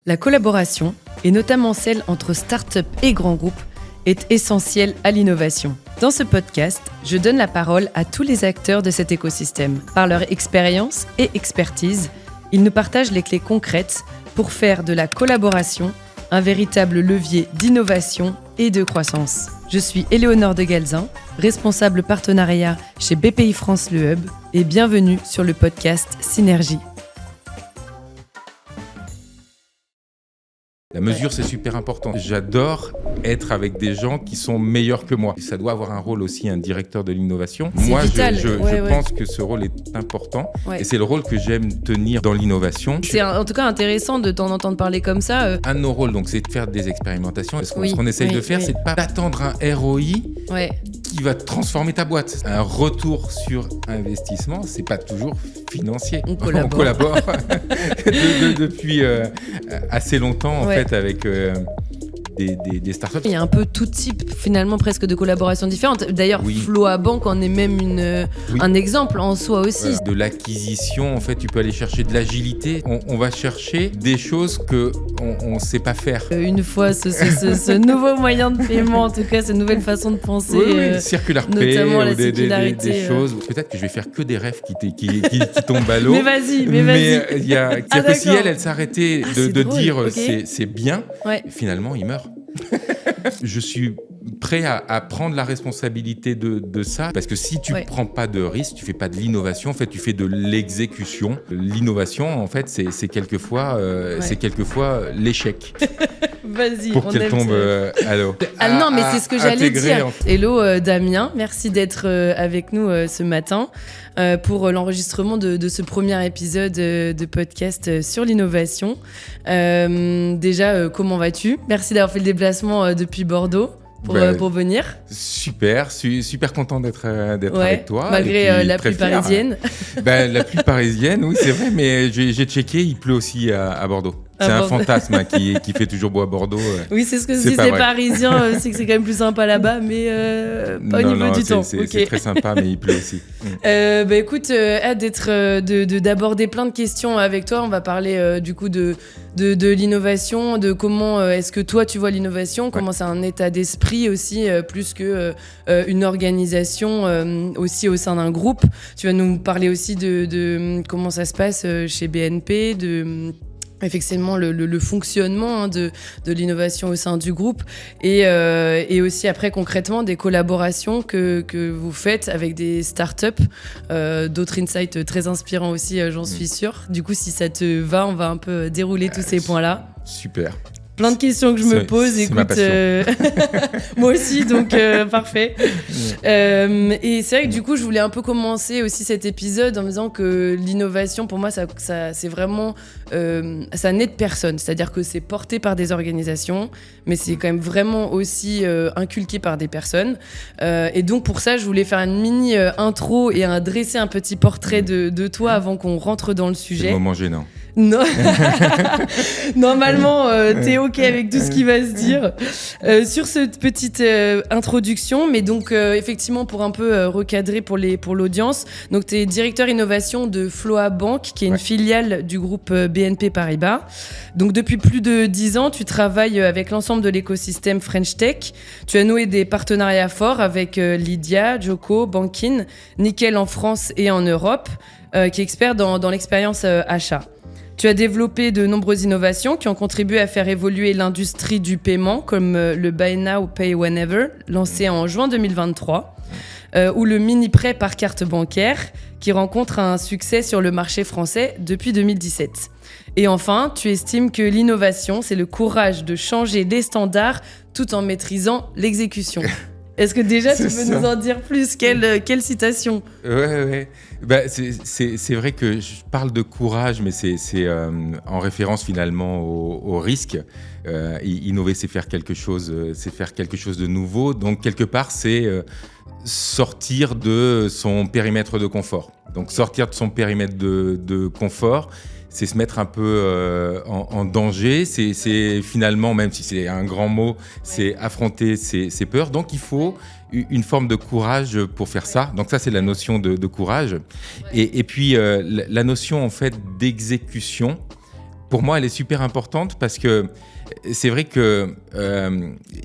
La collaboration, et notamment celle entre start-up et grands groupes, est essentielle à l'innovation. Dans ce podcast, je donne la parole à tous les acteurs de cet écosystème. Par leur expérience et expertise, ils nous partagent les clés concrètes pour faire de la collaboration un véritable levier d'innovation et de croissance. Je suis Éléonore de Galzin, responsable partenariat chez BPI France Le Hub, et bienvenue sur le podcast Synergie. La mesure, c'est super important. J'adore être avec des gens qui sont meilleurs que moi. Ça doit avoir un rôle aussi, un directeur de l'innovation. Moi, je pense que ce rôle est important et c'est le rôle que j'aime tenir dans l'innovation. C'est en tout cas intéressant de t'en entendre parler comme ça. Un de nos rôles, donc, c'est de faire des expérimentations. Ce qu'on essaye de faire, c'est de pas attendre un ROI qui va transformer ta boîte. Un retour sur investissement, c'est pas toujours financier. On collabore. Depuis assez longtemps, en fait, avec des startups. Il y a un peu tout type, finalement, presque de collaborations différentes. D'ailleurs, FloaBank en est même un exemple en soi aussi. De l'acquisition, en fait, tu peux aller chercher de l'agilité. On va chercher des choses qu'on ne sait pas faire. Une fois ce nouveau moyen de paiement, en tout cas, cette nouvelle façon de penser. Circular Pay, notamment la circularité. Des choses. Peut-être que je vais faire que des rêves qui tombent à l'eau. Mais vas-y. Il y a que si elle s'arrêtait de dire c'est bien, finalement, il meurt. Je suis prêt à prendre la responsabilité de ça, parce que si tu prends pas de risque, tu fais pas de l'innovation, en fait tu fais de l'exécution. L'innovation, en fait, c'est quelquefois l'échec. Vas-y, pour qu'elle tombe à l'eau. Non, mais c'est ce que j'allais dire. Hello Damien, merci d'être avec nous ce matin pour l'enregistrement de ce premier épisode de podcast sur l'innovation. Déjà, comment vas-tu ? Merci d'avoir fait le déplacement depuis Bordeaux pour venir. Super content d'être avec toi. Malgré la pluie parisienne. La pluie parisienne, oui, c'est vrai, mais j'ai checké, il pleut aussi à Bordeaux. C'est un fantasme qui fait toujours beau à Bordeaux. Oui, c'est ce que se disent les Parisiens, c'est que c'est quand même plus sympa là-bas, mais pas au niveau du temps. C'est très sympa, mais il pleut aussi. Écoute, hâte d'aborder plein de questions avec toi. On va parler du coup de l'innovation, de comment est-ce que toi tu vois l'innovation, comment c'est un état d'esprit aussi, plus que une organisation aussi au sein d'un groupe. Tu vas nous parler aussi de comment ça se passe chez BNP, effectivement le fonctionnement de l'innovation au sein du groupe et aussi après concrètement des collaborations que vous faites avec des startups, d'autres insights très inspirants aussi, j'en suis sûre. Du coup, si ça te va, on va un peu dérouler tous ces points-là. Super. Plein de questions que je me pose. C'est ma passion. Moi aussi, donc parfait. Et c'est vrai que du coup, je voulais un peu commencer aussi cet épisode en me disant que l'innovation, pour moi, ça c'est vraiment, ça naît de personne. C'est-à-dire que c'est porté par des organisations, mais c'est quand même vraiment aussi inculqué par des personnes. Et donc pour ça, je voulais faire une mini intro et dresser un petit portrait de toi avant qu'on rentre dans le sujet. C'est le moment gênant. Non. Normalement, t'es OK avec tout ce qui va se dire sur cette petite introduction. Mais donc, effectivement, pour un peu recadrer pour l'audience, donc t'es directeur innovation de FloaBank, qui est une filiale du groupe BNP Paribas. Donc, depuis plus de 10 ans, tu travailles avec l'ensemble de l'écosystème French Tech. Tu as noué des partenariats forts avec Lydia, Joko, Bankin, Nickel en France et en Europe, qui est expert dans l'expérience achat. Tu as développé de nombreuses innovations qui ont contribué à faire évoluer l'industrie du paiement, comme le Buy Now, Pay Whenever, lancé en juin 2023, ou le mini-prêt par carte bancaire, qui rencontre un succès sur le marché français depuis 2017. Et enfin, tu estimes que l'innovation, c'est le courage de changer les standards tout en maîtrisant l'exécution. Est-ce que déjà tu peux nous en dire plus ? Quelle citation ? Ouais. C'est vrai que je parle de courage, mais c'est en référence finalement au risque. Innover, c'est faire quelque chose de nouveau. Donc quelque part, c'est sortir de son périmètre de confort. Donc sortir de son périmètre de confort, c'est se mettre un peu en danger. C'est finalement, même si c'est un grand mot, c'est affronter ses peurs. Donc il faut une forme de courage pour faire ça. Donc ça, c'est la notion de courage. Et puis la notion en fait d'exécution. pour moi, elle est super importante parce que c'est vrai que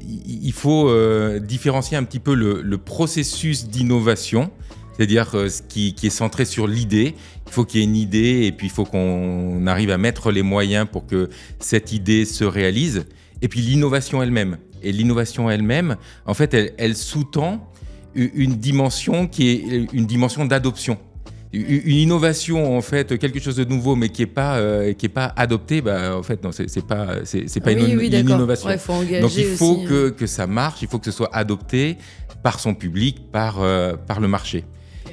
il faut différencier un petit peu le processus d'innovation, c'est-à-dire ce qui est centré sur l'idée. Il faut qu'il y ait une idée et puis il faut qu'on arrive à mettre les moyens pour que cette idée se réalise. Et puis l'innovation elle-même. Et l'innovation elle-même, en fait, elle sous-tend une dimension qui est une dimension d'adoption. Une innovation, en fait, quelque chose de nouveau, mais qui est pas adopté, en fait, non, c'est pas une innovation. Ouais, faut engager donc il faut aussi, que ça marche, il faut que ce soit adopté par son public, par le marché.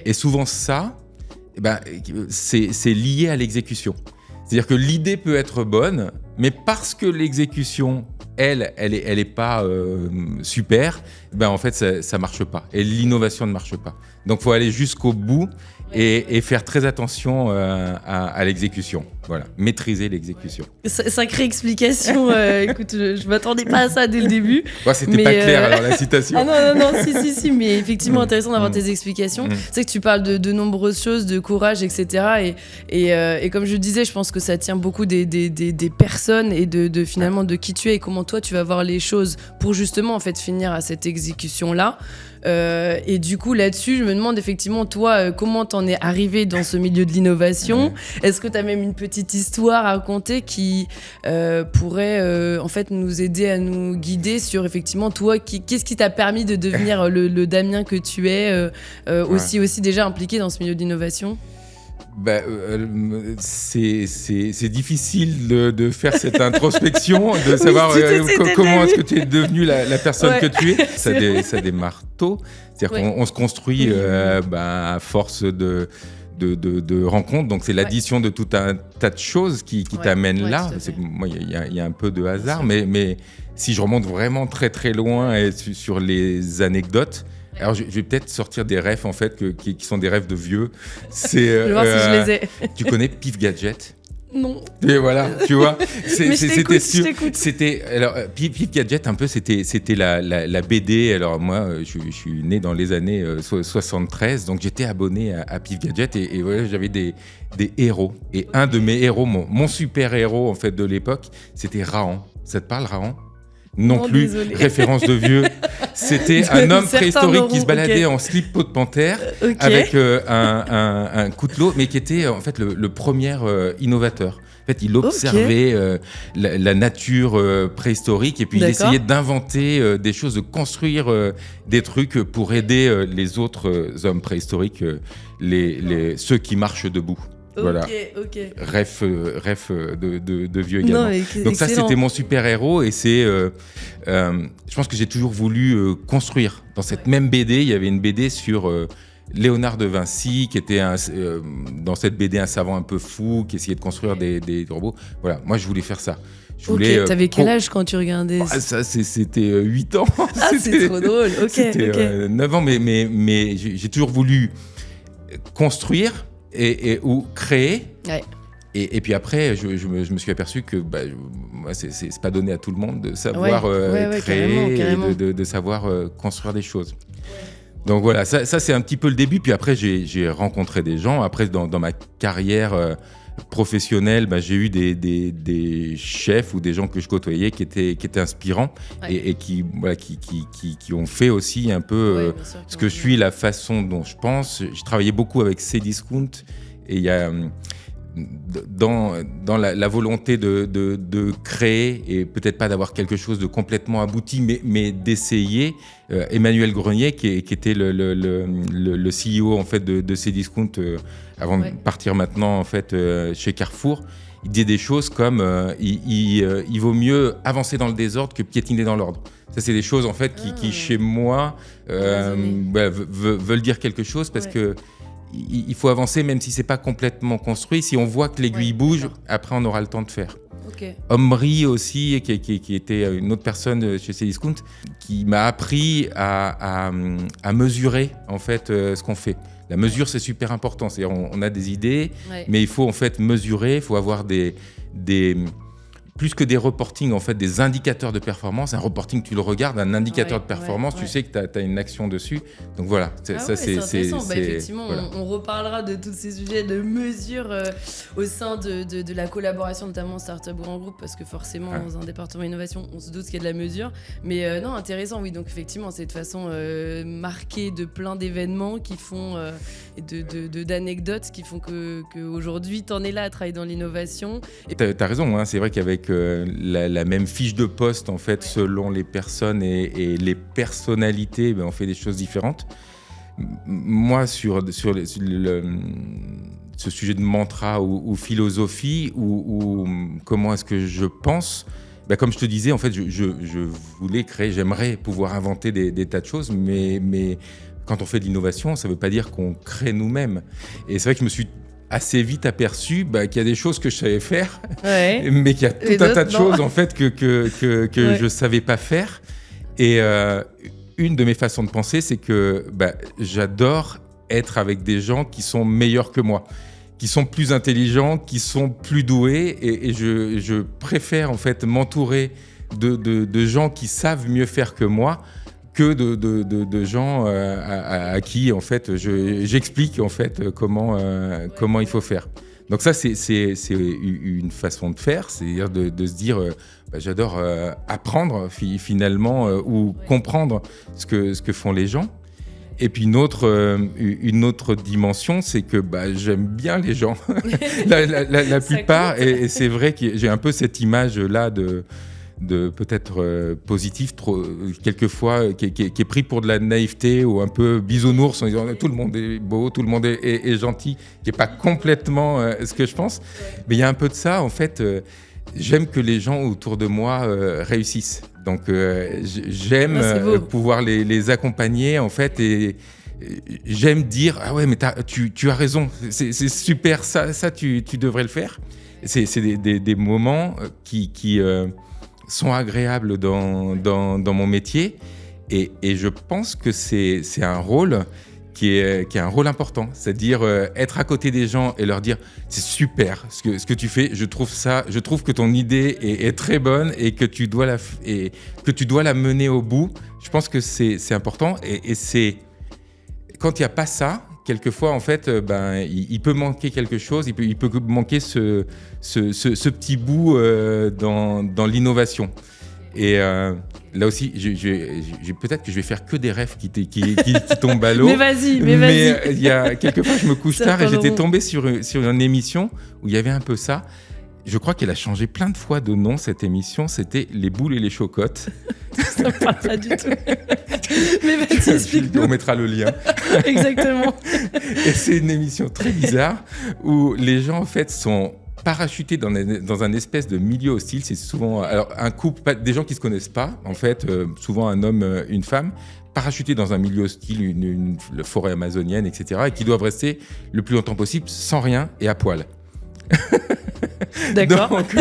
Et souvent ça, c'est lié à l'exécution. C'est-à-dire que l'idée peut être bonne, mais parce que l'exécution, elle est pas super, en fait, ça marche pas. Et l'innovation ne marche pas. Donc, faut aller jusqu'au bout et faire très attention à l'exécution. Voilà, maîtriser l'exécution. Sacrée explication. Écoute, je m'attendais pas à ça dès le début. Ouais, c'était pas clair alors la citation. Ah non, si, mais effectivement intéressant d'avoir tes explications. C'est que tu parles de nombreuses choses, de courage, etc. Et comme je disais, je pense que ça tient beaucoup des personnes et de finalement de qui tu es et comment toi tu vas voir les choses pour justement en fait finir à cette exécution là. Et du coup là-dessus, je me demande effectivement toi comment t'en es arrivé dans ce milieu de l'innovation. Est-ce que t'as même une petite histoire à raconter qui pourrait en fait nous aider à nous guider sur effectivement toi qu'est-ce qui t'a permis de devenir le Damien que tu es aussi déjà impliqué dans ce milieu de l'innovation? C'est difficile de faire cette introspection, de savoir comment est-ce que tu es devenu la personne que tu es. Ça démarre tôt. C'est-à-dire qu'on se construit à force de rencontres. Donc, c'est l'addition de tout un tas de choses qui t'amènent là. Moi, il y a un peu de hasard, mais si je remonte vraiment très, très loin et sur les anecdotes, alors, je vais peut-être sortir des rêves, en fait, qui sont des rêves de vieux. Je vais voir si je les ai. Tu connais Pif Gadget ? Non. Et voilà, tu vois. Je t'écoute. Alors, Pif Gadget, un peu, c'était la BD. Alors, moi, je suis né dans les années 73, donc j'étais abonné à Pif Gadget et voilà, j'avais des héros. Et un de mes héros, mon super-héros, en fait, de l'époque, c'était Rahan. Ça te parle, Rahan ? Non plus, désolé. Référence de vieux. C'était un homme préhistorique qui se baladait en slip peau de panthère avec un couteau, mais qui était en fait le premier innovateur. En fait, il observait la nature préhistorique et puis il essayait d'inventer des choses, de construire des trucs pour aider les autres hommes préhistoriques, ceux qui marchent debout. Voilà. Rêve de vieux également. Non, donc ça, c'était mon super-héros et c'est... je pense que j'ai toujours voulu construire. Dans cette même BD, il y avait une BD sur Léonard de Vinci, qui était dans cette BD un savant un peu fou, qui essayait de construire des robots. Voilà, moi, je voulais faire ça. T'avais quel âge quand tu regardais ça? C'était 8 ans. C'est trop drôle. C'était 9 ans, mais j'ai toujours voulu construire ou créer. Et puis après, je me suis aperçu que moi, c'est pas donné à tout le monde de savoir créer, carrément. De savoir construire des choses. Donc voilà, ça c'est un petit peu le début. Puis après, j'ai rencontré des gens. Après, dans ma carrière professionnelle, j'ai eu des chefs ou des gens que je côtoyais qui étaient inspirants et qui ont fait aussi un peu ce que je suis, la façon dont je pense. Je travaillais beaucoup avec Cdiscount et il y a dans la volonté de créer et peut-être pas d'avoir quelque chose de complètement abouti, mais d'essayer. Emmanuel Grenier, qui était le CEO en fait de Cdiscount avant de partir maintenant en fait chez Carrefour, il disait des choses comme il vaut mieux avancer dans le désordre que piétiner dans l'ordre. Ça, c'est des choses en fait qui chez moi veulent dire quelque chose parce que il faut avancer même si c'est pas complètement construit. Si on voit que l'aiguille bouge, après on aura le temps de faire. Omri aussi, qui était une autre personne chez Cdiscount, qui m'a appris à mesurer en fait ce qu'on fait. La mesure, c'est super important. C'est-à-dire, on a des idées, mais il faut en fait mesurer. Il faut avoir plus que des reportings, en fait, des indicateurs de performance. Un reporting, tu le regardes, un indicateur de performance, tu sais que tu as une action dessus. Donc voilà, c'est intéressant. Effectivement, voilà. On reparlera de tous ces sujets de mesure au sein de la collaboration, notamment Startup Grand Groupe, parce que forcément, dans un département innovation, on se doute qu'il y a de la mesure. Mais non, intéressant, oui. Donc effectivement, c'est de façon marquée de plein d'événements qui font, d'anecdotes qui font qu'aujourd'hui, t'en es là à travailler dans l'innovation. T'as raison, hein, c'est vrai qu'avec la même fiche de poste, en fait, selon les personnes et les personnalités, on fait des choses différentes. Moi, sur ce sujet de mantra ou philosophie, ou comment est-ce que je pense, comme je te disais, en fait, je voulais créer, j'aimerais pouvoir inventer des tas de choses, mais quand on fait de l'innovation, ça ne veut pas dire qu'on crée nous-mêmes. Et c'est vrai que je me suis assez vite aperçu qu'il y a des choses que je savais faire, mais qu'il y a tout un tas de choses en fait que je ne savais pas faire. Et une de mes façons de penser, c'est que j'adore être avec des gens qui sont meilleurs que moi, qui sont plus intelligents, qui sont plus doués, et je préfère en fait m'entourer de gens qui savent mieux faire que moi, que de gens à qui en fait j'explique en fait comment il faut faire. Donc ça c'est une façon de faire, c'est-à-dire de se dire j'adore apprendre finalement ou comprendre ce que font les gens. Et puis une autre dimension, c'est que j'aime bien les gens la plupart, et c'est vrai que j'ai un peu cette image là de peut-être positif, quelquefois, qui est pris pour de la naïveté ou un peu bisounours en disant tout le monde est beau, tout le monde est gentil, qui n'est pas complètement ce que je pense. Mais il y a un peu de ça, en fait. J'aime que les gens autour de moi réussissent. Donc j'aime pouvoir les accompagner, en fait, et j'aime dire ah ouais, mais tu as raison, c'est super, ça tu devrais le faire. C'est des moments qui sont agréables dans mon métier, et je pense que c'est un rôle qui est un rôle important, c'est-à-dire être à côté des gens et leur dire c'est super ce que tu fais, je trouve que ton idée est très bonne et que tu dois la mener au bout. Je pense que c'est important, et c'est quand il n'y a pas ça, quelquefois, en fait, il peut manquer quelque chose, il peut manquer ce petit bout dans l'innovation. Et là aussi, peut-être que je vais faire que des rêves qui tombent à l'eau. Mais vas-y. Il y a quelquefois, je me couche tard et j'étais tombé sur une émission où il y avait un peu ça. Je crois qu'elle a changé plein de fois de nom, cette émission. C'était Les Boules et les Chocottes. Ça ne parle pas du tout. Mais vas-y, explique-nous. On mettra le lien. Exactement. Et c'est une émission très bizarre où les gens, en fait, sont parachutés dans un espèce de milieu hostile. C'est souvent un couple, des gens qui ne se connaissent pas, en fait, souvent un homme, une femme, parachutés dans un milieu hostile, la forêt amazonienne, etc., et qui doivent rester le plus longtemps possible sans rien et à poil. D'accord. Donc,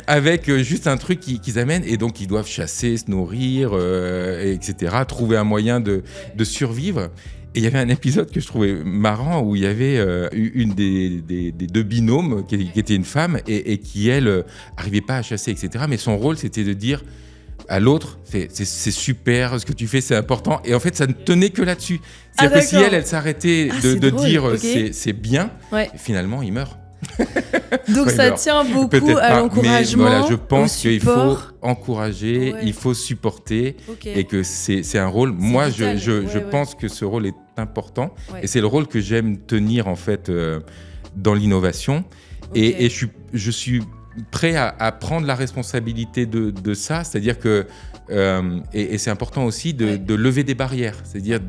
avec juste un truc qu'ils amènent, et donc ils doivent chasser, se nourrir, etc., trouver un moyen de survivre. Et il y avait un épisode que je trouvais marrant où il y avait une des deux binômes qui était une femme et qui, elle, n'arrivait pas à chasser, etc. Mais son rôle, c'était de dire à l'autre, c'est super, ce que tu fais, c'est important. Et en fait, ça ne tenait que là-dessus. C'est-à-dire que si elle s'arrêtait de dire c'est bien, finalement, il meurt. Donc ça tient beaucoup à l'encouragement. Mais voilà, je pense qu'il faut encourager, il faut supporter, et que c'est un rôle. Moi, je pense que ce rôle est important, et c'est le rôle que j'aime tenir en fait dans l'innovation. Et je suis prêt à prendre la responsabilité de ça, c'est-à-dire que et c'est important aussi de lever des barrières, c'est-à-dire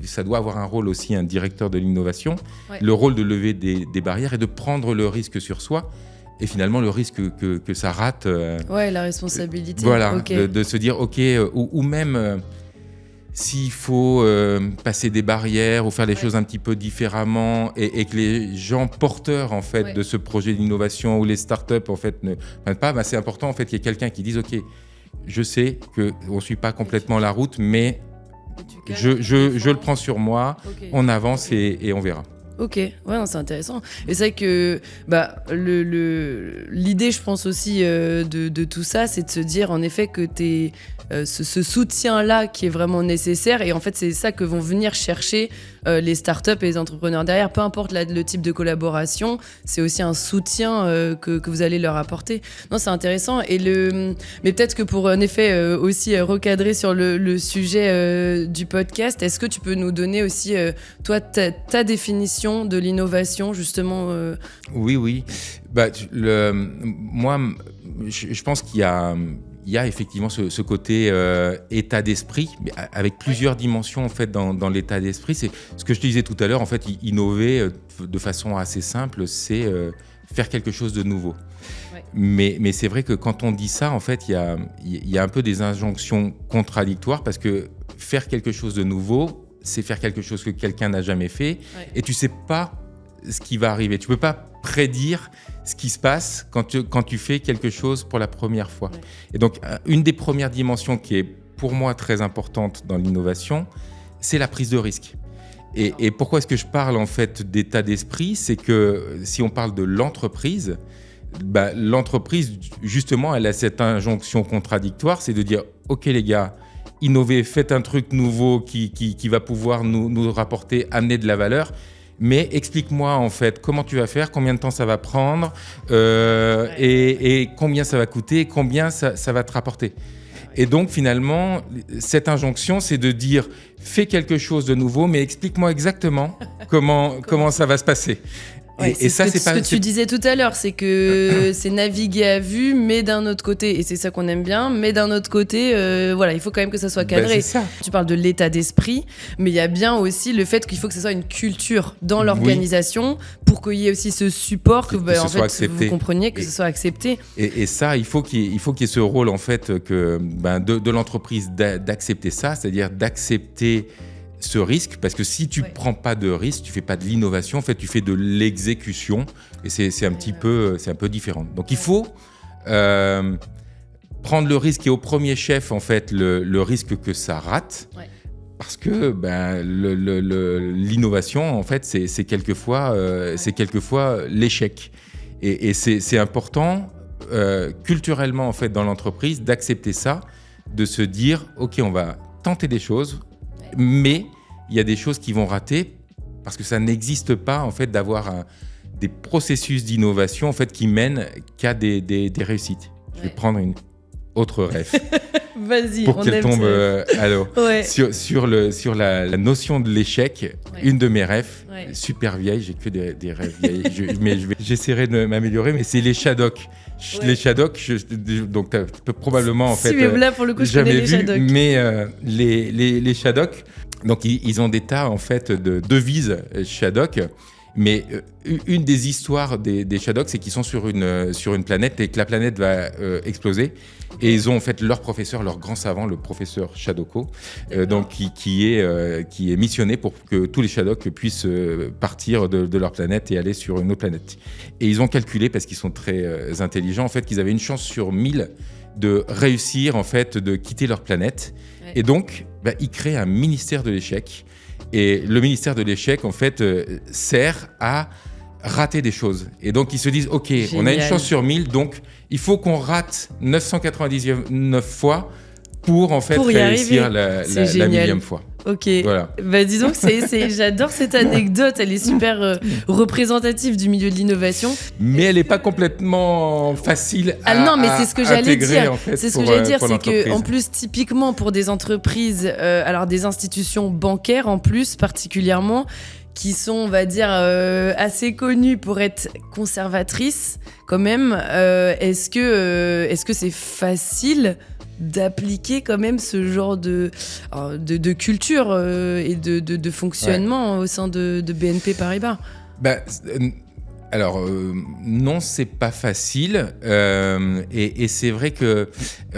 ça doit avoir un rôle aussi, un directeur de l'innovation, le rôle de lever des barrières et de prendre le risque sur soi, et finalement le risque que ça rate. La responsabilité. Voilà, de se dire ou même s'il faut passer des barrières ou faire les choses un petit peu différemment, et que les gens porteurs en fait de ce projet d'innovation ou les startups en fait ne prennent pas, c'est important en fait qu'il y ait quelqu'un qui dise je sais qu'on ne suit pas complètement la route, mais je le prends sur moi, on avance et on verra. Ok, ouais, non, c'est intéressant. Et c'est vrai que l'idée, je pense aussi de tout ça, c'est de se dire en effet que ce soutien-là qui est vraiment nécessaire. Et en fait, c'est ça que vont venir chercher les startups et les entrepreneurs derrière. Peu importe le type de collaboration, c'est aussi un soutien que vous allez leur apporter. Non, c'est intéressant. Mais peut-être que pour en effet aussi recadrer sur le sujet du podcast, est-ce que tu peux nous donner aussi, toi, ta définition de l'innovation, justement Oui. Moi, je pense qu'il y a effectivement ce côté état d'esprit, mais avec plusieurs dimensions en fait dans l'état d'esprit. C'est ce que je te disais tout à l'heure. En fait, innover de façon assez simple, c'est faire quelque chose de nouveau. Ouais. Mais c'est vrai que quand on dit ça, en fait, il y a un peu des injonctions contradictoires parce que faire quelque chose de nouveau, c'est faire quelque chose que quelqu'un n'a jamais fait, et tu sais pas ce qui va arriver. Tu peux pas prédire ce qui se passe quand tu fais quelque chose pour la première fois. Ouais. Et donc, une des premières dimensions qui est pour moi très importante dans l'innovation, c'est la prise de risque. Et pourquoi est-ce que je parle en fait d'état d'esprit ? C'est que si on parle de l'entreprise, l'entreprise, justement, elle a cette injonction contradictoire, c'est de dire « Ok les gars, innover, faites un truc nouveau qui va pouvoir nous rapporter, amener de la valeur. Mais explique-moi en fait comment tu vas faire, combien de temps ça va prendre et combien ça va coûter, combien ça va te rapporter. » Et donc finalement, cette injonction, c'est de dire fais quelque chose de nouveau, mais explique-moi exactement comment ça va se passer. Ouais, et ça, c'est ce que tu disais tout à l'heure, c'est que c'est naviguer à vue, mais d'un autre côté, et c'est ça qu'on aime bien, mais d'un autre côté, il faut quand même que ça soit cadré. C'est ça. Tu parles de l'état d'esprit, mais il y a bien aussi le fait qu'il faut que ce soit une culture dans l'organisation pour qu'il y ait aussi ce support, que vous compreniez, que ce soit accepté. Et ça, il faut qu'il y ait ce rôle en fait de l'entreprise d'accepter ça, c'est-à-dire d'accepter ce risque, parce que si tu prends pas de risque, tu fais pas de l'innovation, en fait, tu fais de l'exécution, et c'est un peu différent. Donc il faut prendre le risque et au premier chef, en fait, le risque que ça rate, parce que l'innovation, en fait, c'est quelquefois l'échec, et c'est important culturellement, en fait, dans l'entreprise, d'accepter ça, de se dire, ok, on va tenter des choses. Mais il y a des choses qui vont rater parce que ça n'existe pas en fait d'avoir des processus d'innovation en fait qui mènent qu'à des réussites. Je vais prendre une autre ref. Vas-y, pour qu'elle tombe à l'eau. Sur la notion de l'échec, une de mes refs, super vieille, j'ai que des refs vieilles, j'essaierai de m'améliorer, mais c'est les Shadok. Les Shadok, donc tu peux probablement en fait mais là pour le coup je connais les Shadok. Mais les Shadok, donc ils ont des tas en fait de devises Shadok. Mais une des histoires des Shadok, c'est qu'ils sont sur une planète et que la planète va exploser. Et ils ont en fait leur professeur, leur grand savant, le professeur Shadoko, donc qui est missionné pour que tous les Shadok puissent partir de leur planète et aller sur une autre planète. Et ils ont calculé, parce qu'ils sont très intelligents, en fait, qu'ils avaient une chance sur 1000 de réussir, en fait, de quitter leur planète. Ouais. Et donc, ils créent un ministère de l'échec. Et le ministère de l'échec, en fait, sert à rater des choses. Et donc, ils se disent, OK, génial. On a une chance sur 1000, donc il faut qu'on rate 999 fois pour, en fait, réussir la 1000e fois. Ok, voilà. Disons que j'adore cette anecdote, elle est super représentative du milieu de l'innovation. Mais elle n'est pas complètement facile à non, mais c'est ce que j'allais dire. En fait, c'est ce que j'allais dire, c'est qu'en plus, typiquement pour des entreprises, alors des institutions bancaires en plus particulièrement, qui sont, on va dire, assez connues pour être conservatrices quand même, est-ce que c'est facile d'appliquer quand même ce genre de culture et de fonctionnement au sein de BNP Paribas? Alors, non, c'est pas facile. Et c'est vrai que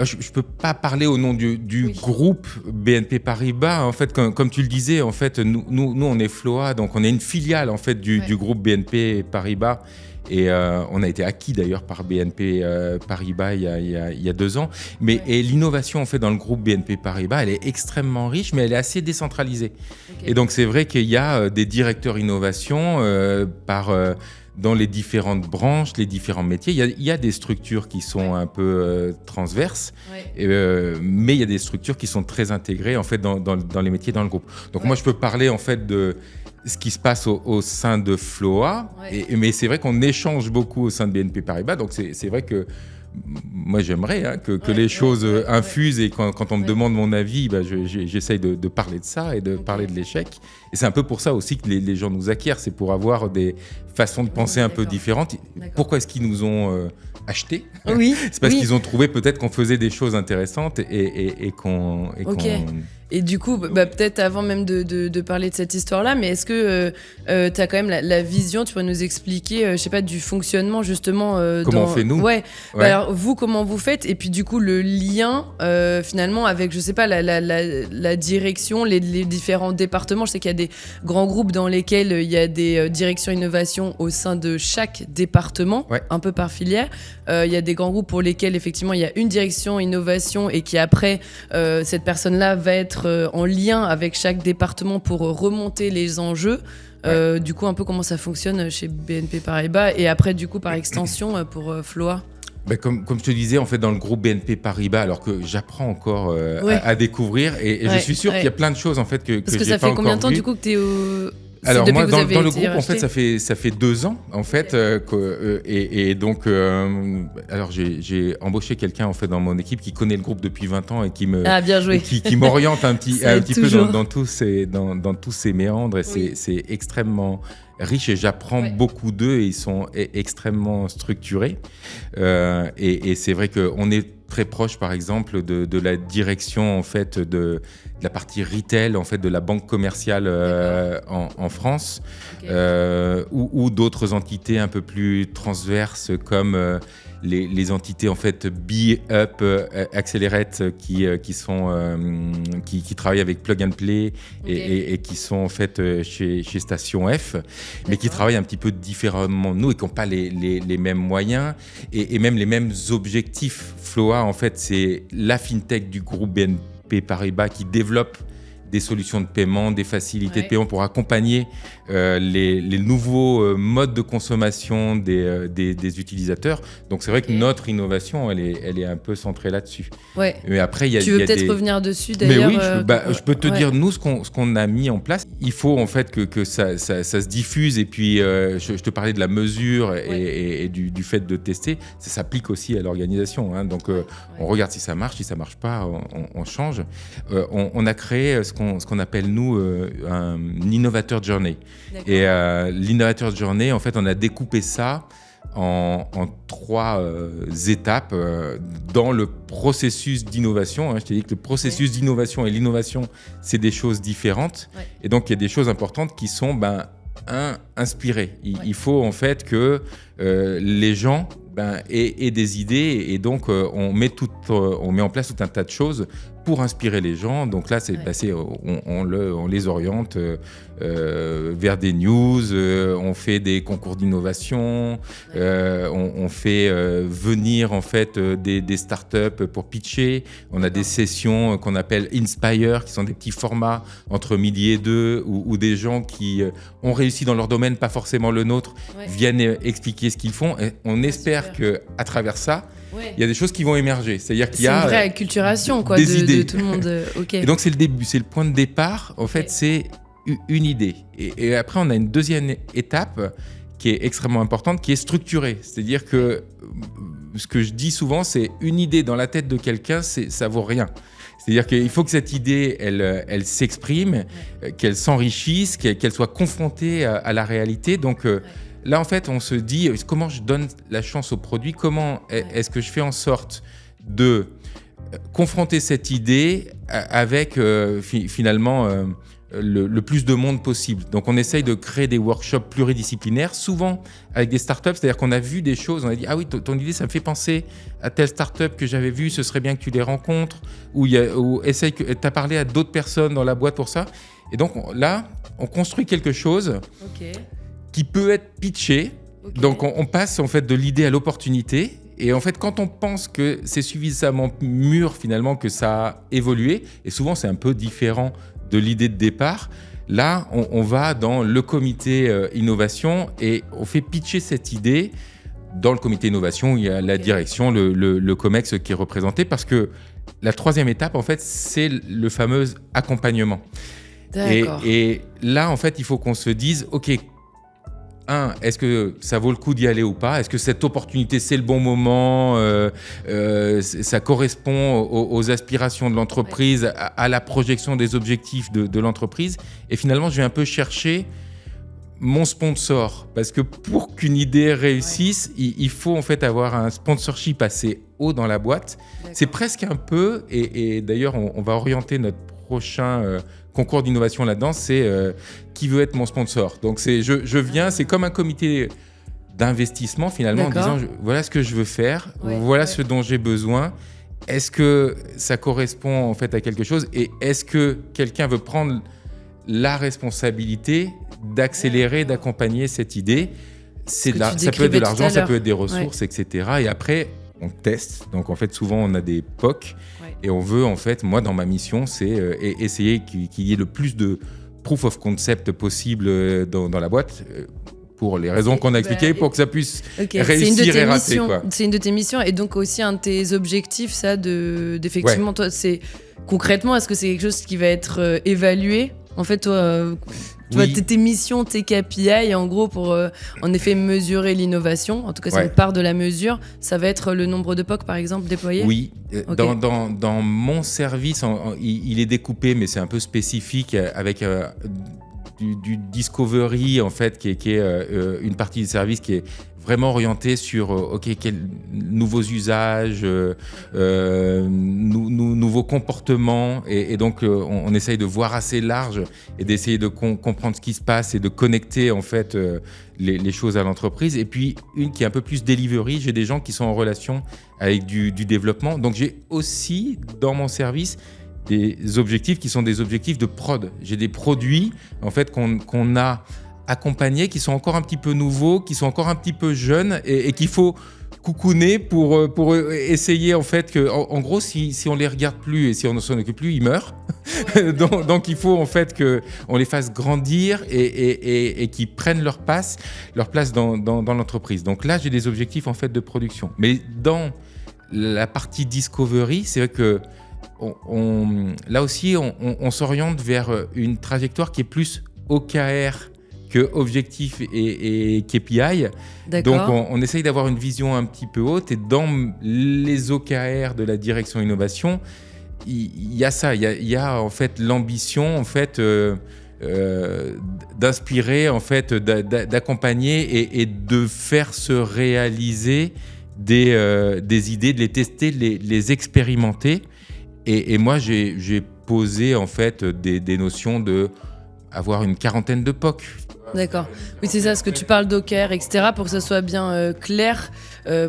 je peux pas parler au nom du groupe BNP Paribas. En fait, comme tu le disais, en fait, nous on est Floa, donc on est une filiale en fait du groupe BNP Paribas. Et on a été acquis d'ailleurs par BNP Paribas il y a 2 ans. Et l'innovation en fait dans le groupe BNP Paribas, elle est extrêmement riche, mais elle est assez décentralisée. Et donc c'est vrai qu'il y a des directeurs innovation dans les différentes branches, les différents métiers. Il y a des structures qui sont un peu transverses, mais il y a des structures qui sont très intégrées en fait dans les métiers dans le groupe. Donc moi je peux parler en fait de ce qui se passe au sein de Floa, mais c'est vrai qu'on échange beaucoup au sein de BNP Paribas, donc c'est vrai que moi j'aimerais que les choses infusent et quand on me demande mon avis, j'essaye de parler de ça et de parler de l'échec. Et c'est un peu pour ça aussi que les gens nous acquièrent, c'est pour avoir des façons de penser un peu différentes. Pourquoi est-ce qu'ils nous ont achetés ? C'est parce qu'ils ont trouvé peut-être qu'on faisait des choses intéressantes et qu'on... Et du coup, peut-être avant même de parler de cette histoire-là, mais est-ce que tu as quand même la vision, tu pourrais nous expliquer, je sais pas, du fonctionnement justement comment on fait nous ? Alors vous, comment vous faites ? Et puis du coup, le lien finalement avec, je sais pas, la direction, les différents départements. Je sais qu'il y a des grands groupes dans lesquels il y a des directions innovation au sein de chaque département, un peu par filière. Il y a des grands groupes pour lesquels effectivement il y a une direction innovation et qui après, cette personne-là va être en lien avec chaque département pour remonter les enjeux. Du coup, un peu comment ça fonctionne chez BNP Paribas et après, du coup, par extension pour Floa. Comme je te disais, en fait, dans le groupe BNP Paribas, alors que j'apprends encore à découvrir et je suis sûr qu'il y a plein de choses en fait que parce que j'ai ça pas fait combien de temps vues. Du coup que t'es au... Alors moi, dans le groupe, racheté. en fait, ça fait 2 ans, en fait, et donc, alors j'ai embauché quelqu'un en fait dans mon équipe qui connaît le groupe depuis 20 ans et qui m'oriente un petit peu dans tous ces méandres. Et c'est extrêmement riche et j'apprends beaucoup d'eux et ils sont extrêmement structurés. Et c'est vrai qu'on est très proche, par exemple, de la direction en fait de la partie retail en fait de la banque commerciale en France, ou d'autres entités un peu plus transverses comme les entités en fait Be Up Accelerate qui travaillent avec Plug and Play et qui sont en fait chez Station F, mais qui travaillent un petit peu différemment de nous et qui n'ont pas les mêmes moyens et même les mêmes objectifs. Floa en fait c'est la fintech du groupe BNP Paribas qui développe des solutions de paiement, des facilités de paiement pour accompagner les nouveaux modes de consommation des utilisateurs. Donc c'est vrai que notre innovation, elle est un peu centrée là-dessus. Mais après, tu veux peut-être revenir dessus d'ailleurs. Mais oui, je peux te dire, nous, ce qu'on a mis en place, il faut en fait que ça se diffuse. Et puis, je te parlais de la mesure et du fait de tester. Ça s'applique aussi à l'organisation. Hein. Donc, on regarde si ça marche pas, on change. On a créé ce qu'on appelle, nous, un innovateur journey. D'accord. Et l'innovateur journey, en fait, on a découpé ça en 3 étapes dans le processus d'innovation. Hein. Je t'ai dit que le processus d'innovation et l'innovation, c'est des choses différentes. Et donc, il y a des choses importantes qui sont inspirées. Il faut, en fait, que les gens aient des idées. Et donc, on met en place tout un tas de choses pour inspirer les gens. Donc là, on les oriente vers des news, on fait des concours d'innovation, on fait venir en fait des startups pour pitcher. On a des sessions qu'on appelle Inspire, qui sont des petits formats entre midi et 2, où des gens qui ont réussi dans leur domaine, pas forcément le nôtre, viennent expliquer ce qu'ils font. Et on espère qu'à travers ça, il y a des choses qui vont émerger. C'est-à-dire qu'il y a une vraie acculturation des idées. De tout le monde. Et donc c'est le début, c'est le point de départ. En fait, c'est une idée. Et après, on a une deuxième étape qui est extrêmement importante, qui est structurée. C'est-à-dire que ce que je dis souvent, c'est une idée dans la tête de quelqu'un, ça vaut rien. C'est-à-dire qu'il faut que cette idée, elle s'exprime, qu'elle s'enrichisse, qu'elle soit confrontée à la réalité. Donc là, en fait, on se dit comment je donne la chance au produit, comment est-ce que je fais en sorte de confronter cette idée avec finalement le plus de monde possible. Donc on essaye de créer des workshops pluridisciplinaires, souvent avec des startups, c'est-à-dire qu'on a vu des choses, on a dit ah oui, ton idée ça me fait penser à telle startup que j'avais vue, ce serait bien que tu les rencontres, ou essaye que tu as parlé à d'autres personnes dans la boîte pour ça. Et donc là, on construit quelque chose qui peut être pitché. Okay. Donc on passe en fait de l'idée à l'opportunité. Et en fait, quand on pense que c'est suffisamment mûr finalement, que ça a évolué, et souvent c'est un peu différent de l'idée de départ, là on va dans le comité innovation et on fait pitcher cette idée. Dans le comité innovation, il y a la direction, le COMEX qui est représenté, parce que la troisième étape, en fait, c'est le fameux accompagnement. Et là, en fait, il faut qu'on se dise, OK, est-ce que ça vaut le coup d'y aller ou pas ? Est-ce que cette opportunité, c'est le bon moment ? Ça correspond aux aspirations de l'entreprise, à la projection des objectifs de l'entreprise ? Et finalement, je vais un peu chercher mon sponsor, parce que pour qu'une idée réussisse, il faut en fait avoir un sponsorship assez haut dans la boîte. D'accord. C'est presque un peu, et d'ailleurs on va orienter notre prochain concours d'innovation là-dedans, c'est qui veut être mon sponsor. Donc je viens, c'est comme un comité d'investissement finalement. D'accord. En disant voilà ce que je veux faire, voilà ce dont j'ai besoin. Est-ce que ça correspond en fait à quelque chose, et est-ce que quelqu'un veut prendre la responsabilité d'accélérer, d'accompagner cette idée. Ça peut être de l'argent, ça peut être des ressources, etc. Et après, on teste. Donc, en fait, souvent, on a des POC. Et on veut, en fait, moi, dans ma mission, c'est essayer qu'il y ait le plus de proof of concept possible dans la boîte. Pour les raisons qu'on a expliquées, pour que ça puisse réussir et rater. C'est une de tes missions. Et donc, aussi, un de tes objectifs, ça, d'effectivement, toi, c'est concrètement, est-ce que c'est quelque chose qui va être évalué ? En fait, toi, tes missions, tes KPI, en gros, pour en effet mesurer l'innovation, en tout cas, c'est une part de la mesure, ça va être le nombre de POC, par exemple, déployés ? Oui. Dans mon service, il est découpé, mais c'est un peu spécifique, avec du discovery, en fait, qui est une partie du service qui est vraiment orienté sur quels nouveaux usages, nouveaux comportements, et donc on essaye de voir assez large et d'essayer de comprendre ce qui se passe et de connecter en fait les choses à l'entreprise. Et puis une qui est un peu plus delivery, j'ai des gens qui sont en relation avec du développement, donc j'ai aussi dans mon service des objectifs qui sont des objectifs de prod. J'ai des produits en fait qu'on a accompagnés, qui sont encore un petit peu nouveaux, qui sont encore un petit peu jeunes, et qu'il faut coucouner pour essayer en fait que, en gros, si on les regarde plus et si on ne s'en occupe plus, ils meurent. donc il faut en fait que on les fasse grandir et qu'ils prennent leur place dans l'entreprise. Donc là, j'ai des objectifs en fait de production. Mais dans la partie discovery, c'est vrai que là aussi, on s'oriente vers une trajectoire qui est plus OKR que objectif et KPI. D'accord. Donc on essaye d'avoir une vision un petit peu haute, et dans les OKR de la direction innovation, il y a ça, il y a en fait l'ambition en fait d'inspirer, en fait d'accompagner et de faire se réaliser des idées, de les tester, de les expérimenter. Et moi j'ai posé en fait des notions de avoir une quarantaine de POC. D'accord. Oui, c'est ça, ce que tu parles d'OKR, etc., pour que ça soit bien clair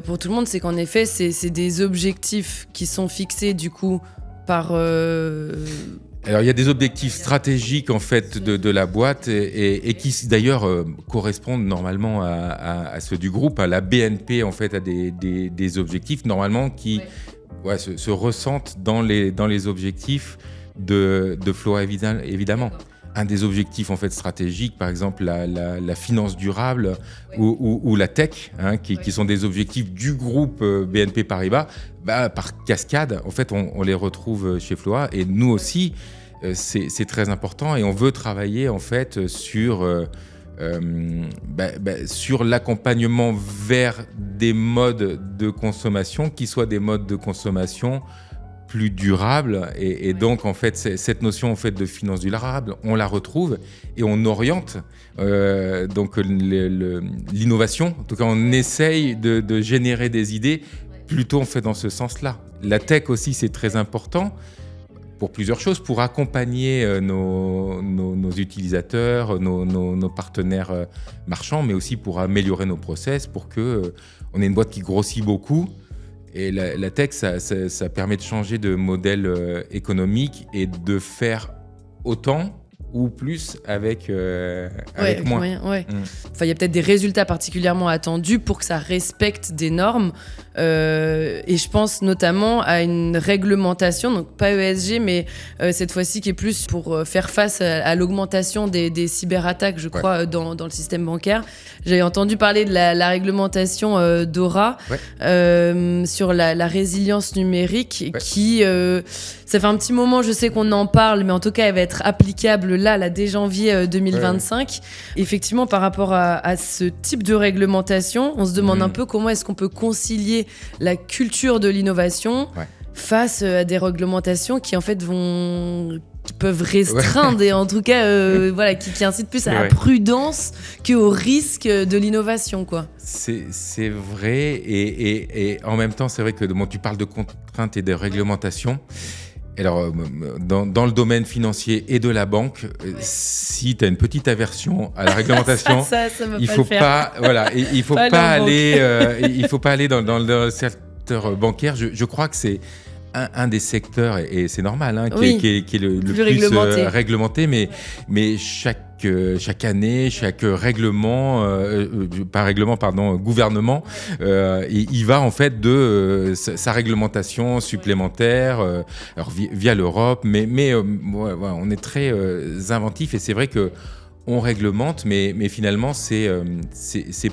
pour tout le monde, c'est qu'en effet, c'est des objectifs qui sont fixés, du coup, par... Alors, il y a des objectifs stratégiques, en fait, de la boîte, et qui, d'ailleurs, correspondent normalement à ceux du groupe. La BNP, en fait, a des objectifs, normalement, qui se ressentent dans les objectifs de FLOA, évidemment. Un des objectifs en fait stratégiques, par exemple la finance durable ou la tech, qui sont des objectifs du groupe BNP Paribas, par cascade, en fait, on les retrouve chez FLOA. Et nous aussi, c'est très important, et on veut travailler en fait sur l'accompagnement vers des modes de consommation qui soient des modes de consommation plus durable, et donc en fait cette notion en fait de finance durable, on la retrouve et on oriente donc l'innovation. En tout cas, on essaye de générer des idées plutôt en fait dans ce sens-là. La tech aussi, c'est très important pour plusieurs choses, pour accompagner nos utilisateurs, nos partenaires marchands, mais aussi pour améliorer nos process, pour que on ait une boîte qui grossit beaucoup. Et la tech, ça permet de changer de modèle économique et de faire autant ou plus avec moins. Moyen, ouais. Enfin, il y a peut-être des résultats particulièrement attendus pour que ça respecte des normes. Et je pense notamment à une réglementation, donc pas ESG, mais cette fois-ci qui est plus pour faire face à l'augmentation des cyberattaques, je crois, dans le système bancaire. J'avais entendu parler de la réglementation DORA sur la résilience numérique qui... ça fait un petit moment, je sais qu'on en parle, mais en tout cas, elle va être applicable là dès janvier 2025. Effectivement, par rapport à ce type de réglementation, on se demande un peu comment est-ce qu'on peut concilier la culture de l'innovation face à des réglementations qui, en fait, peuvent restreindre et en tout cas qui incitent plus à la prudence qu'au risque de l'innovation, quoi. C'est vrai et en même temps c'est vrai que tu parles de contraintes et de réglementations. Alors, dans le domaine financier et de la banque, si tu as une petite aversion à la réglementation, il faut pas aller dans le secteur bancaire. Je crois que c'est un des secteurs, et c'est normal, qui est le plus réglementé, mais chaque année, chaque gouvernement, il va en fait de sa réglementation supplémentaire, alors via l'Europe, mais on est très inventif et c'est vrai que on réglemente, mais finalement c'est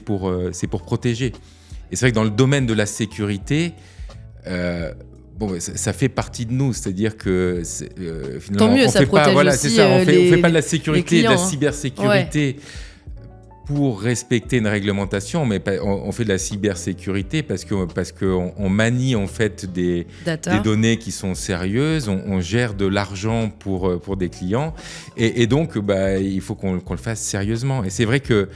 pour protéger. Et c'est vrai que dans le domaine de la sécurité, ça fait partie de nous, c'est-à-dire que finalement, tant mieux, ça protège aussi on fait pas de la sécurité, de la cybersécurité pour respecter une réglementation, mais on fait de la cybersécurité parce qu'on manie en fait des données qui sont sérieuses, on gère de l'argent pour des clients, et donc il faut qu'on le fasse sérieusement. Et c'est vrai que,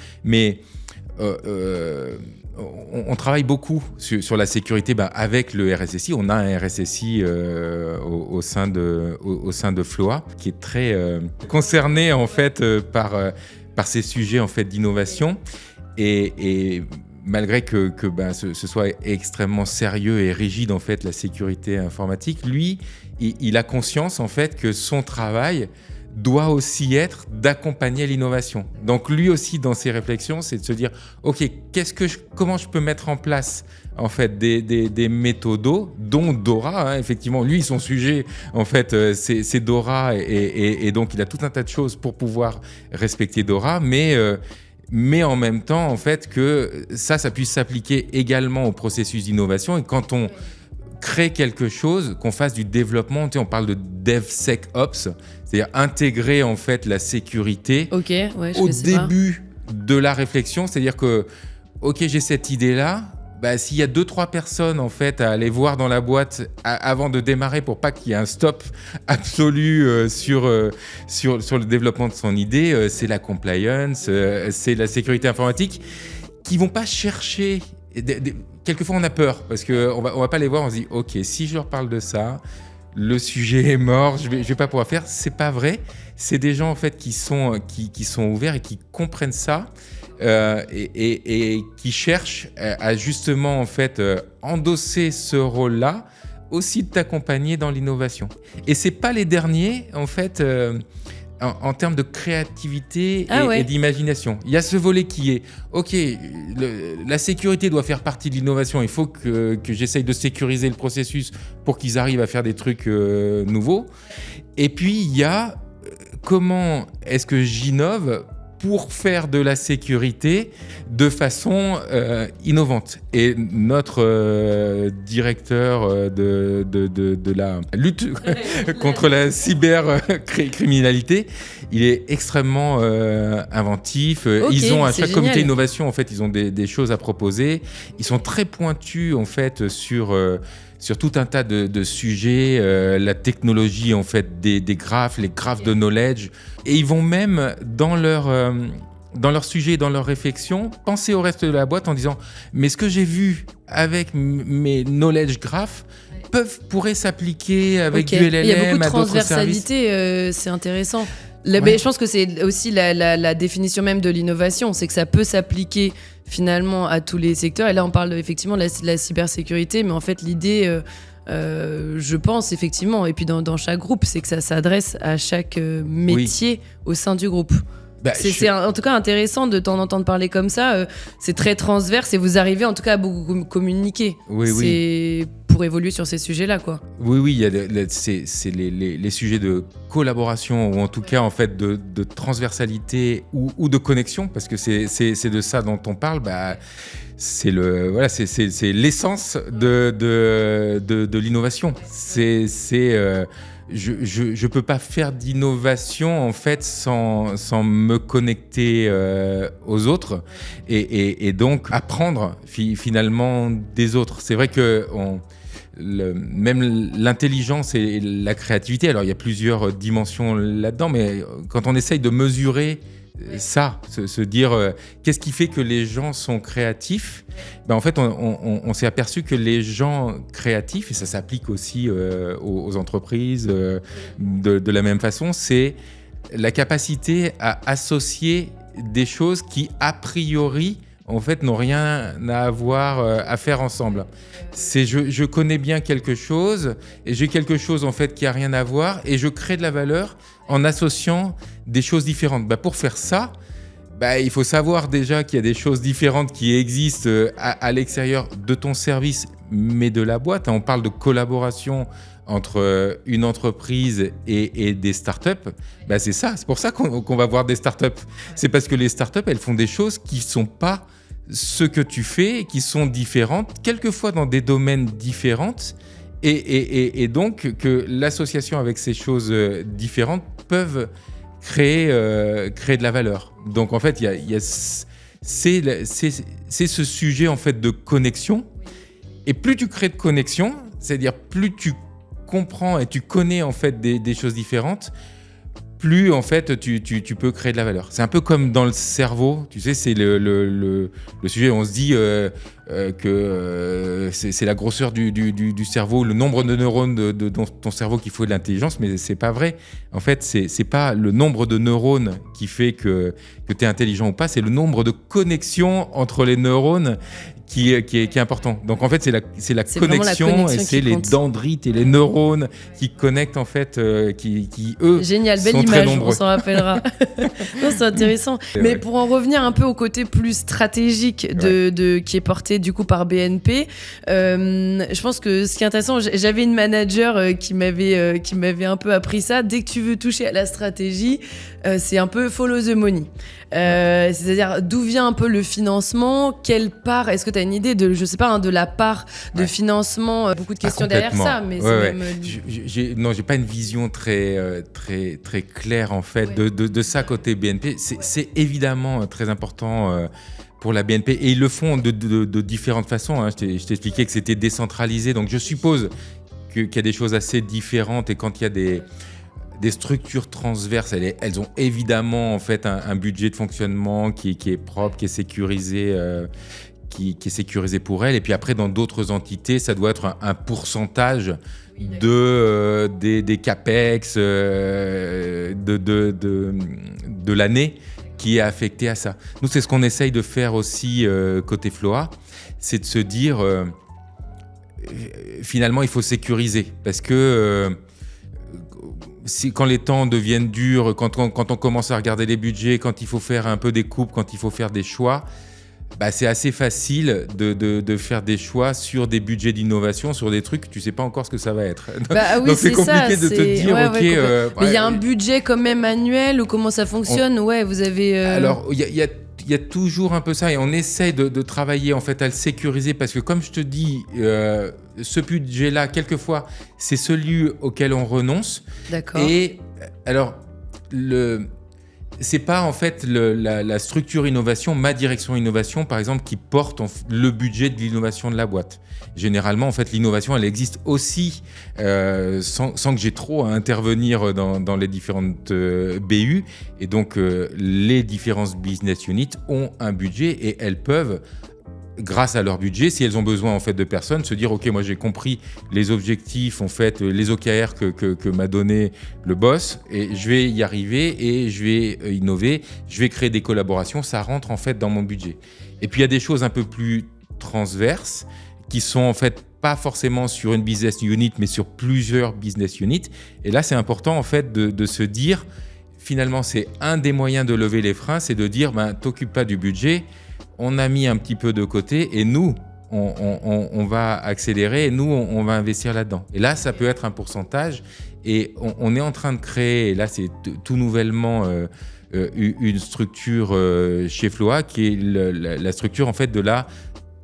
on travaille beaucoup sur la sécurité avec le RSSI. On a un RSSI au sein de FLOA qui est très concerné en fait par ces sujets en fait d'innovation et malgré que ce soit extrêmement sérieux et rigide en fait la sécurité informatique, lui il a conscience en fait que son travail doit aussi être d'accompagner l'innovation. Donc lui aussi dans ses réflexions, c'est de se dire OK, comment je peux mettre en place en fait des méthodos dont DORA, effectivement, lui son sujet en fait c'est DORA et donc il a tout un tas de choses pour pouvoir respecter DORA, mais en même temps en fait que ça puisse s'appliquer également au processus d'innovation, et quand on crée quelque chose, qu'on fasse du développement, on parle de DevSecOps, c'est-à-dire intégrer en fait la sécurité au début de la réflexion, c'est-à-dire que j'ai cette idée-là, s'il y a 2-3 personnes en fait à aller voir dans la boîte avant de démarrer pour pas qu'il y ait un stop absolu sur le développement de son idée, c'est la compliance, c'est la sécurité informatique qui vont pas chercher. Quelquefois on a peur parce qu'on va pas les voir, on se dit OK, si je leur parle de ça, le sujet est mort, je vais pas pouvoir faire. C'est pas vrai, c'est des gens en fait qui sont ouverts et qui comprennent ça et qui cherchent à justement en fait endosser ce rôle-là, aussi de t'accompagner dans l'innovation. Et c'est pas les derniers en fait en termes de créativité et d'imagination. Il y a ce volet qui est OK, la sécurité doit faire partie de l'innovation, il faut que j'essaye de sécuriser le processus pour qu'ils arrivent à faire des trucs nouveaux. Et puis il y a comment est-ce que j'innove pour faire de la sécurité de façon innovante. Et notre directeur de la lutte contre la cybercriminalité, il est extrêmement inventif. Ils ont à chaque comité innovation, en fait, ils ont des choses à proposer. Ils sont très pointus en fait sur tout un tas de sujets, la technologie en fait des graphes, les graphes de knowledge, et ils vont même dans leur sujet, dans leur réflexion, penser au reste de la boîte en disant mais ce que j'ai vu avec mes knowledge graphs pourrait s'appliquer avec du LLM. Il y a beaucoup de transversalité, c'est intéressant. Je pense que c'est aussi la définition même de l'innovation, c'est que ça peut s'appliquer finalement à tous les secteurs. Et là, on parle effectivement de la cybersécurité, mais en fait, l'idée, je pense effectivement. Et puis dans chaque groupe, c'est que ça s'adresse à chaque métier au sein du groupe. C'est en tout cas intéressant de t'en entendre parler comme ça. C'est très transverse et vous arrivez en tout cas à beaucoup communiquer. C'est pour évoluer sur ces sujets-là, quoi. Oui, il y a c'est les sujets de collaboration ou en tout cas en fait de transversalité ou de connexion, parce que c'est de ça dont on parle. C'est l'essence de l'innovation. Je peux pas faire d'innovation en fait sans me connecter aux autres et donc apprendre finalement des autres. C'est vrai que même l'intelligence et la créativité, alors il y a plusieurs dimensions là-dedans, mais quand on essaye de mesurer ça, se dire qu'est-ce qui fait que les gens sont créatifs, en fait on s'est aperçu que les gens créatifs, et ça s'applique aussi aux entreprises de la même façon, c'est la capacité à associer des choses qui a priori en fait n'ont rien à avoir à faire ensemble. C'est je connais bien quelque chose et j'ai quelque chose en fait qui a rien à voir et je crée de la valeur en associant des choses différentes. Pour faire ça, il faut savoir déjà qu'il y a des choses différentes qui existent à l'extérieur de ton service, mais de la boîte. On parle de collaboration entre une entreprise et des startups. C'est ça, c'est pour ça qu'on va voir des startups. C'est parce que les startups, elles font des choses qui ne sont pas ce que tu fais, qui sont différentes, quelquefois dans des domaines différents. Et donc que l'association avec ces choses différentes peuvent créer de la valeur. Donc en fait, c'est ce sujet en fait de connexion. Et plus tu crées de connexion, c'est-à-dire plus tu comprends et tu connais en fait des choses différentes, plus en fait tu peux créer de la valeur. C'est un peu comme dans le cerveau, tu sais, c'est le sujet où on se dit que c'est la grosseur du cerveau, le nombre de neurones de ton cerveau qui fait de l'intelligence, mais c'est pas vrai. En fait, c'est pas le nombre de neurones qui fait que tu es intelligent ou pas, c'est le nombre de connexions entre les neurones qui est important. Donc en fait, c'est la connexion et c'est les dendrites et les neurones qui connectent en fait, qui eux génial, belle sont image, très nombreux. On s'en rappellera. Non, c'est intéressant. Mais pour en revenir un peu au côté plus stratégique qui est porté du coup par BNP, je pense que ce qui est intéressant, j'avais une manager qui m'avait un peu appris ça. Dès que tu veux toucher à la stratégie, c'est un peu follow the money. C'est-à-dire d'où vient un peu le financement, quelle part, est-ce que tu as une idée de, je sais pas, de la part de financement, beaucoup de questions derrière ça, mais c'est même... j'ai pas une vision très claire en fait de ça côté BNP. C'est évidemment très important pour la BNP et ils le font de différentes façons. Je t'ai expliqué que c'était décentralisé, donc je suppose qu'il y a des choses assez différentes et quand il y a des structures transverses, elles ont évidemment en fait un budget de fonctionnement qui est propre, qui est sécurisé, qui est sécurisé pour elles. Et puis après, dans d'autres entités, ça doit être un pourcentage des capex de l'année qui est affecté à ça. Nous, c'est ce qu'on essaye de faire aussi côté Floa, c'est de se dire finalement, il faut sécuriser parce que quand les temps deviennent durs, quand on commence à regarder les budgets, quand il faut faire un peu des coupes, quand il faut faire des choix, c'est assez facile de faire des choix sur des budgets d'innovation, sur des trucs, tu sais pas encore ce que ça va être. Oui, donc c'est compliqué de te dire, mais il y a un budget quand même annuel ou comment ça fonctionne? Vous avez... Alors, il y a toujours un peu ça et on essaie de travailler en fait à le sécuriser parce que comme je te dis, ce budget-là, quelquefois, c'est celui auquel on renonce. D'accord. Et alors, c'est pas en fait la structure innovation, ma direction innovation par exemple, qui porte le budget de l'innovation de la boîte. Généralement, en fait, l'innovation, elle existe aussi sans que j'ai trop à intervenir dans les différentes BU. Et donc, les différentes business units ont un budget et elles peuvent, grâce à leur budget, si elles ont besoin en fait de personnes, se dire ok, moi j'ai compris les objectifs en fait, les OKR que m'a donné le boss et je vais y arriver et je vais innover, je vais créer des collaborations, ça rentre en fait dans mon budget. Et puis il y a des choses un peu plus transverses qui sont en fait pas forcément sur une business unit, mais sur plusieurs business units. Et là, c'est important en fait de se dire, finalement, c'est un des moyens de lever les freins, c'est de dire, t'occupes pas du budget, on a mis un petit peu de côté et nous, on va accélérer et nous, on va investir là-dedans. Et là, ça peut être un pourcentage et on est en train de créer, et là, c'est tout nouvellement une structure chez Floa qui est la structure en fait de la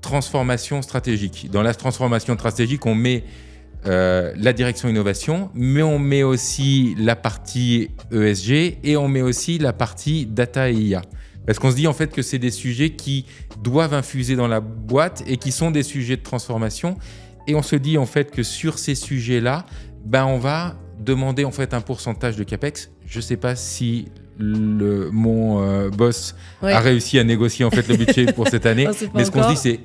transformation stratégique. Dans la transformation stratégique, on met la direction innovation, mais on met aussi la partie ESG et on met aussi la partie data et IA. Parce qu'on se dit en fait que c'est des sujets qui doivent infuser dans la boîte et qui sont des sujets de transformation. Et on se dit en fait que sur ces sujets-là, on va demander en fait un pourcentage de CAPEX. Je ne sais pas si mon boss a réussi à négocier en fait le budget pour cette année. Mais ce qu'on se dit, c'est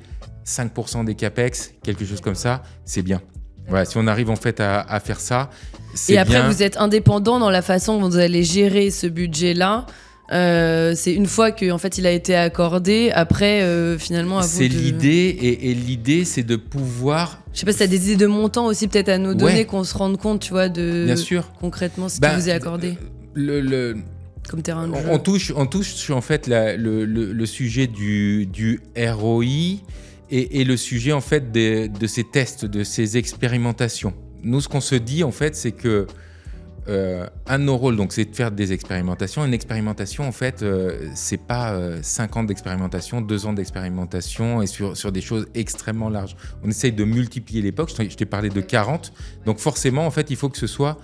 5% des CAPEX, quelque chose comme ça, c'est bien. Voilà, si on arrive en fait à faire ça, c'est bien. Et après, vous êtes indépendant dans la façon dont vous allez gérer ce budget-là. C'est une fois qu'en fait il a été accordé, après finalement à vous c'est l'idée et l'idée c'est de pouvoir. Je sais pas si tu as des idées de montant aussi peut-être à nous donner, qu'on se rende compte, tu vois, de bien sûr. Concrètement ce qui vous est accordé. Comme terrain de jeu. On touche en fait le sujet du ROI et le sujet en fait de ces tests, de ces expérimentations. Nous, ce qu'on se dit en fait, c'est que un de nos rôles, donc, c'est de faire des expérimentations. Une expérimentation, en fait, c'est pas 5 ans d'expérimentation, 2 ans d'expérimentation et sur des choses extrêmement larges. On essaye de multiplier l'époque. Je t'ai parlé de 40. Donc forcément, en fait, il faut que ce soit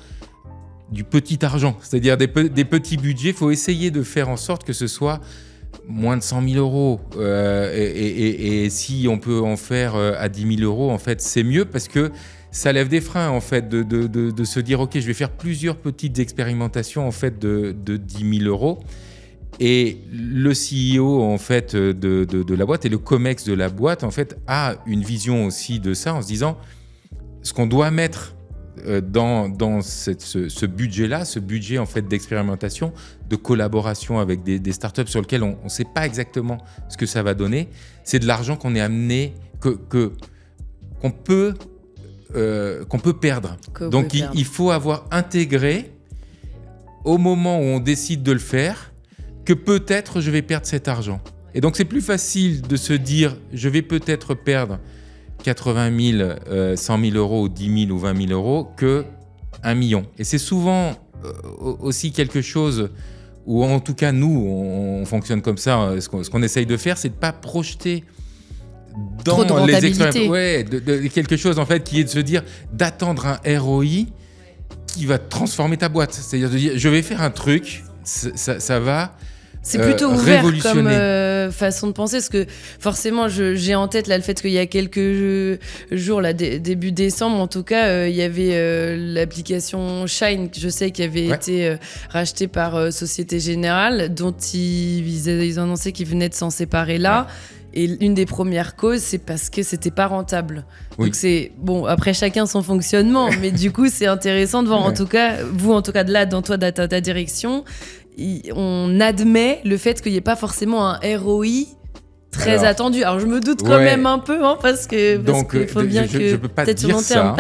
du petit argent, c'est-à-dire des petits budgets. Il faut essayer de faire en sorte que ce soit moins de 100 000 euros. Et si on peut en faire à 10 000 euros, en fait, c'est mieux parce que ça lève des freins, en fait, de se dire, OK, je vais faire plusieurs petites expérimentations, en fait, de 10 000 euros. Et le CEO, en fait, de la boîte et le COMEX de la boîte, en fait, a une vision aussi de ça en se disant, ce qu'on doit mettre dans ce budget-là, ce budget en fait d'expérimentation, de collaboration avec des startups sur lesquelles on ne sait pas exactement ce que ça va donner, c'est de l'argent qu'on est amené, qu'on peut perdre. Donc il faut avoir intégré au moment où on décide de le faire que peut-être je vais perdre cet argent. Et donc c'est plus facile de se dire je vais peut-être perdre 80 000, 100 000 euros, ou 10 000 ou 20 000 euros que 1 million. Et c'est souvent aussi quelque chose où, en tout cas, nous, on fonctionne comme ça. Ce qu'on essaye de faire, c'est de ne pas projeter dans les expériences. Ouais, de quelque chose, en fait, qui est de se dire, d'attendre un ROI qui va transformer ta boîte. C'est-à-dire de dire, je vais faire un truc, ça va... C'est plutôt ouvert comme façon de penser, parce que forcément, j'ai en tête là, le fait qu'il y a quelques jours, là, début décembre, en tout cas, il y avait l'application Shine, je sais, qui avait été rachetée par Société Générale, dont ils annonçaient qu'ils venaient de s'en séparer là. Et une des premières causes, c'est parce que c'était pas rentable. Oui. Donc c'est bon. Après, chacun son fonctionnement, mais du coup, c'est intéressant de voir. En tout cas, vous, en tout cas, de là, dans toi, ta direction, on admet le fait qu'il n'y ait pas forcément un ROI très attendu. Alors, je me doute quand même un peu, parce qu'il faut bien que... Je peux pas te dire ça.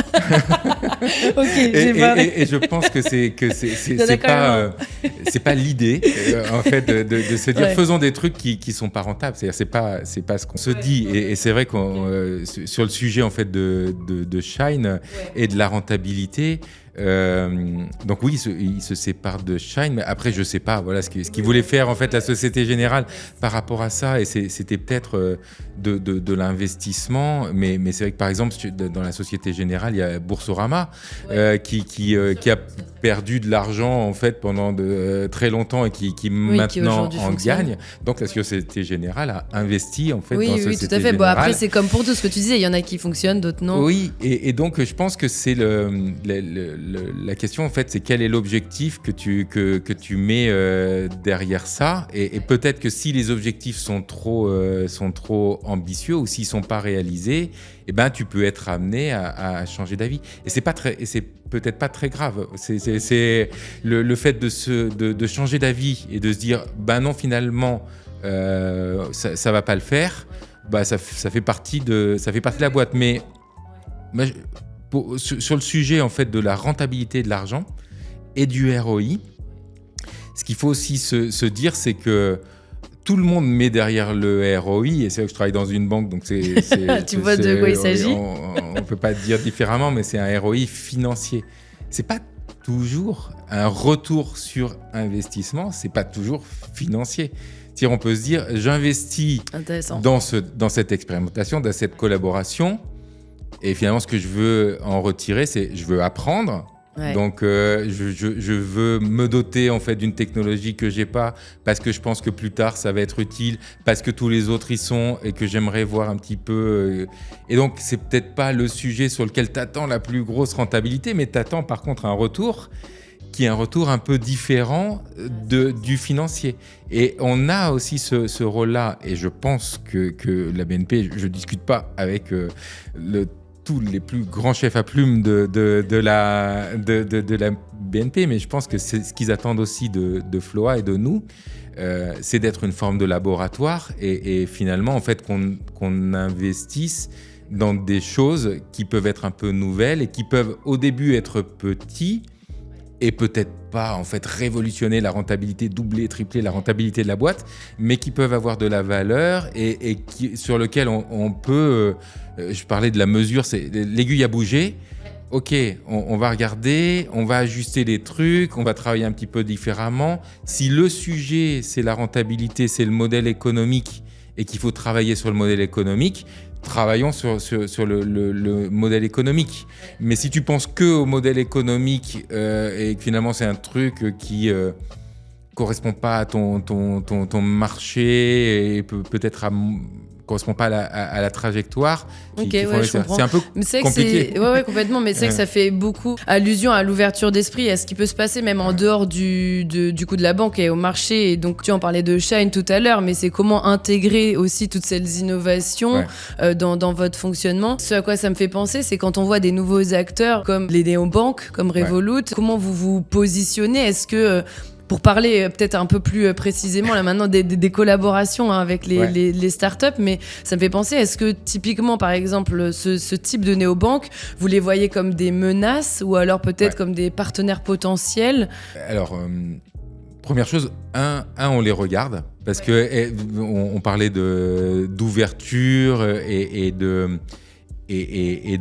Ok, et je pense que c'est pas l'idée, en fait, de se dire faisons des trucs qui sont pas rentables. C'est-à-dire, c'est pas ce qu'on se dit. Et c'est vrai qu'on sur le sujet, en fait, de Shine et de la rentabilité. Donc oui, il se sépare de Shine, mais après je sais pas, voilà ce qu'il voulait faire en fait la Société Générale par rapport à ça, et c'était peut-être de l'investissement, mais c'est vrai que par exemple dans la Société Générale il y a Boursorama qui a perdu de l'argent en fait pendant très longtemps et qui maintenant en gagne. Donc la Société Générale a investi en fait dans la Société tout à fait. Générale. Bon, après c'est comme pour tout ce que tu disais, il y en a qui fonctionnent, d'autres non. Oui, et donc je pense que c'est la question en fait, c'est quel est l'objectif que tu mets derrière ça, et peut-être que si les objectifs sont trop ambitieux ou s'ils sont pas réalisés, eh ben tu peux être amené à changer d'avis. Et c'est peut-être pas très grave. C'est le fait de changer d'avis et de se dire ben non, finalement ça va pas le faire. Bah ça fait partie de la boîte, mais sur le sujet en fait de la rentabilité de l'argent et du ROI, ce qu'il faut aussi se dire, c'est que tout le monde met derrière le ROI, et c'est vrai que je travaille dans une banque, donc tu vois de quoi il s'agit. On ne peut pas dire différemment, mais c'est un ROI financier. C'est pas toujours un retour sur investissement, c'est pas toujours financier. C'est-à-dire, on peut se dire, j'investis dans cette expérimentation, dans cette collaboration, et finalement, ce que je veux en retirer, c'est je veux apprendre. Ouais. Donc, je veux me doter en fait d'une technologie que j'ai pas, parce que je pense que plus tard ça va être utile, parce que tous les autres y sont et que j'aimerais voir un petit peu. Et donc, c'est peut-être pas le sujet sur lequel t'attends la plus grosse rentabilité, mais t'attends par contre un retour qui est un retour un peu différent du financier. Et on a aussi ce rôle-là, et je pense que la BNP, je discute pas avec tous les plus grands chefs à plumes de la BNP, mais je pense que c'est ce qu'ils attendent aussi de Floa et de nous, c'est d'être une forme de laboratoire et finalement en fait qu'on investisse dans des choses qui peuvent être un peu nouvelles et qui peuvent au début être petits et peut-être pas en fait révolutionner la rentabilité, doubler, tripler la rentabilité de la boîte, mais qui peuvent avoir de la valeur et sur lequel on peut, je parlais de la mesure, c'est l'aiguille a bougé, ok, on va regarder, on va ajuster les trucs, on va travailler un petit peu différemment. Si le sujet c'est la rentabilité, c'est le modèle économique et qu'il faut travailler sur le modèle économique, travaillons sur le modèle économique. Mais si tu penses que au modèle économique et que finalement c'est un truc qui correspond pas à ton marché et peut-être correspond pas à la trajectoire. C'est un peu compliqué. Ouais, complètement. Mais c'est vrai que ça fait beaucoup allusion à l'ouverture d'esprit, à ce qui peut se passer même en dehors du coup de la banque et au marché. Et donc, tu en parlais de Shine tout à l'heure, mais c'est comment intégrer aussi toutes ces innovations dans votre fonctionnement. Ce à quoi ça me fait penser, c'est quand on voit des nouveaux acteurs comme les néobanques, comme Revolut, comment vous vous positionnez ? Est-ce que pour parler peut-être un peu plus précisément là maintenant des collaborations avec les startups, mais ça me fait penser, est-ce que typiquement par exemple ce type de néobanque, vous les voyez comme des menaces ou alors peut-être comme des partenaires potentiels ? Alors, première chose, on les regarde parce que on parlait d'ouverture et de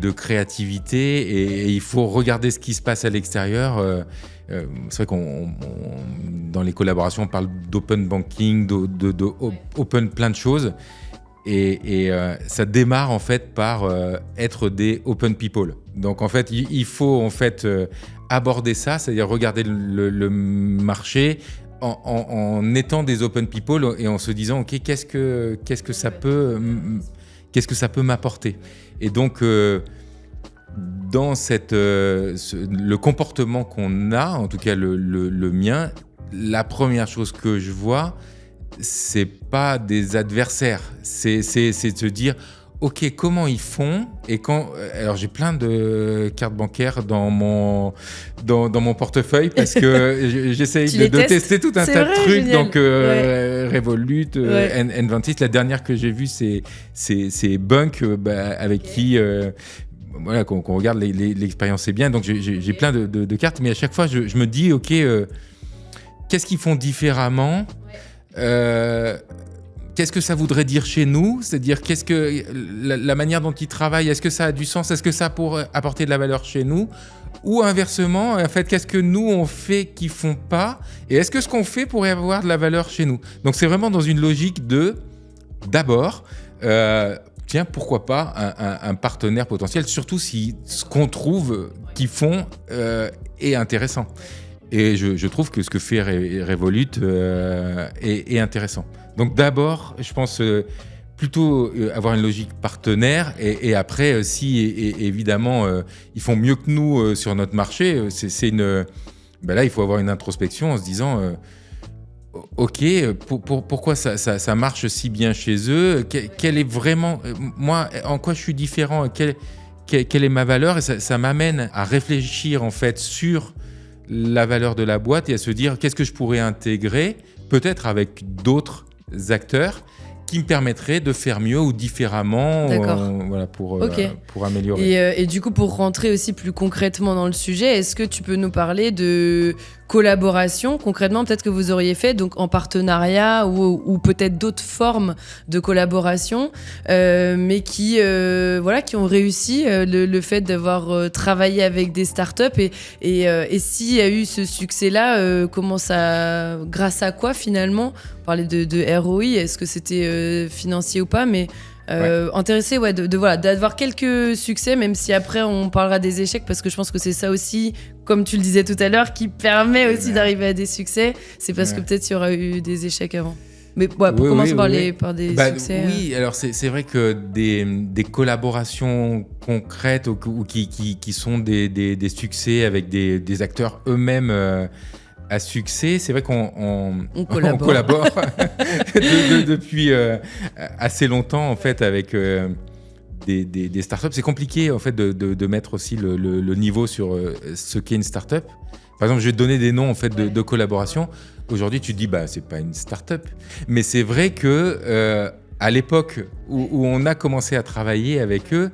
créativité et il faut regarder ce qui se passe à l'extérieur. C'est vrai dans les collaborations, on parle d'open banking, open plein de choses. Et ça démarre en fait par être des open people. Donc en fait, il faut en fait aborder ça, c'est-à-dire regarder le marché en étant des open people et en se disant ok, qu'est-ce que ça peut m'apporter. Et donc dans le comportement qu'on a, en tout cas le mien, la première chose que je vois, c'est pas des adversaires, c'est de se dire ok, comment ils font et quand. Alors j'ai plein de cartes bancaires dans mon portefeuille parce que j'essaye de tester tout un tas de trucs. Génial. Donc Revolut, N26. La dernière que j'ai vue c'est Bunk avec qui. Voilà, qu'on regarde l'expérience est bien, donc j'ai plein de cartes, mais à chaque fois je me dis ok, qu'est-ce qu'ils font différemment, qu'est-ce que ça voudrait dire chez nous, c'est-à-dire qu'est-ce que la manière dont ils travaillent, est-ce que ça a du sens, est-ce que ça pourrait apporter de la valeur chez nous, ou inversement, en fait, qu'est-ce que nous on fait qu'ils font pas, et est-ce que ce qu'on fait pourrait avoir de la valeur chez nous. Donc c'est vraiment dans une logique d'abord tiens, pourquoi pas un partenaire potentiel, surtout si ce qu'on trouve qu'ils font est intéressant. Et je trouve que ce que fait Revolut est intéressant. Donc d'abord, je pense plutôt avoir une logique partenaire et après, si évidemment ils font mieux que nous sur notre marché, là il faut avoir une introspection en se disant ok, pourquoi ça marche si bien chez eux, quel est vraiment, moi, en quoi je suis différent, quelle est ma valeur, et ça m'amène à réfléchir en fait sur la valeur de la boîte et à se dire qu'est-ce que je pourrais intégrer, peut-être avec d'autres acteurs, qui me permettrait de faire mieux ou différemment voilà, pour améliorer. Et du coup, pour rentrer aussi plus concrètement dans le sujet, est-ce que tu peux nous parler de collaboration concrètement peut-être que vous auriez fait donc en partenariat ou peut-être d'autres formes de collaboration mais qui ont réussi le fait d'avoir travaillé avec des startups et s'il y a eu ce succès-là, grâce à quoi finalement? On parlait de ROI, est-ce que c'était financier ou pas, mais intéressé d'avoir quelques succès, même si après on parlera des échecs, parce que je pense que c'est ça aussi, comme tu le disais tout à l'heure, qui permet aussi d'arriver à des succès. C'est parce que peut-être il y aura eu des échecs avant. Mais pour commencer par des succès. Oui, alors c'est vrai que des collaborations concrètes ou qui sont des succès avec des acteurs eux-mêmes à succès, c'est vrai qu'on collabore depuis assez longtemps en fait avec des startups. C'est compliqué en fait de mettre aussi le niveau sur ce qu'est une startup. Par exemple, je vais te donner des noms en fait de collaboration. Aujourd'hui, tu te dis c'est pas une startup, mais c'est vrai que à l'époque où on a commencé à travailler avec eux,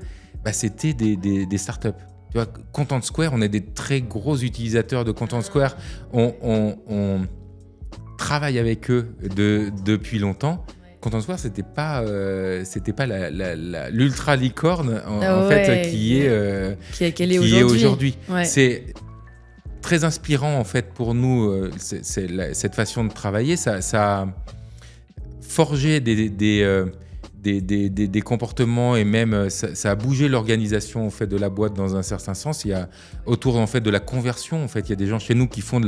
c'était des startups. Tu vois, Content Square, on est des très gros utilisateurs de Content Square. On travaille avec eux depuis longtemps. Content Square, c'était pas l'ultra licorne en fait qui est aujourd'hui. Ouais. C'est très inspirant en fait pour nous cette façon de travailler. Ça a forgé des comportements et même ça a bougé l'organisation en fait de la boîte dans un certain sens. Il y a autour en fait de la conversion, en fait, il y a des gens chez nous qui font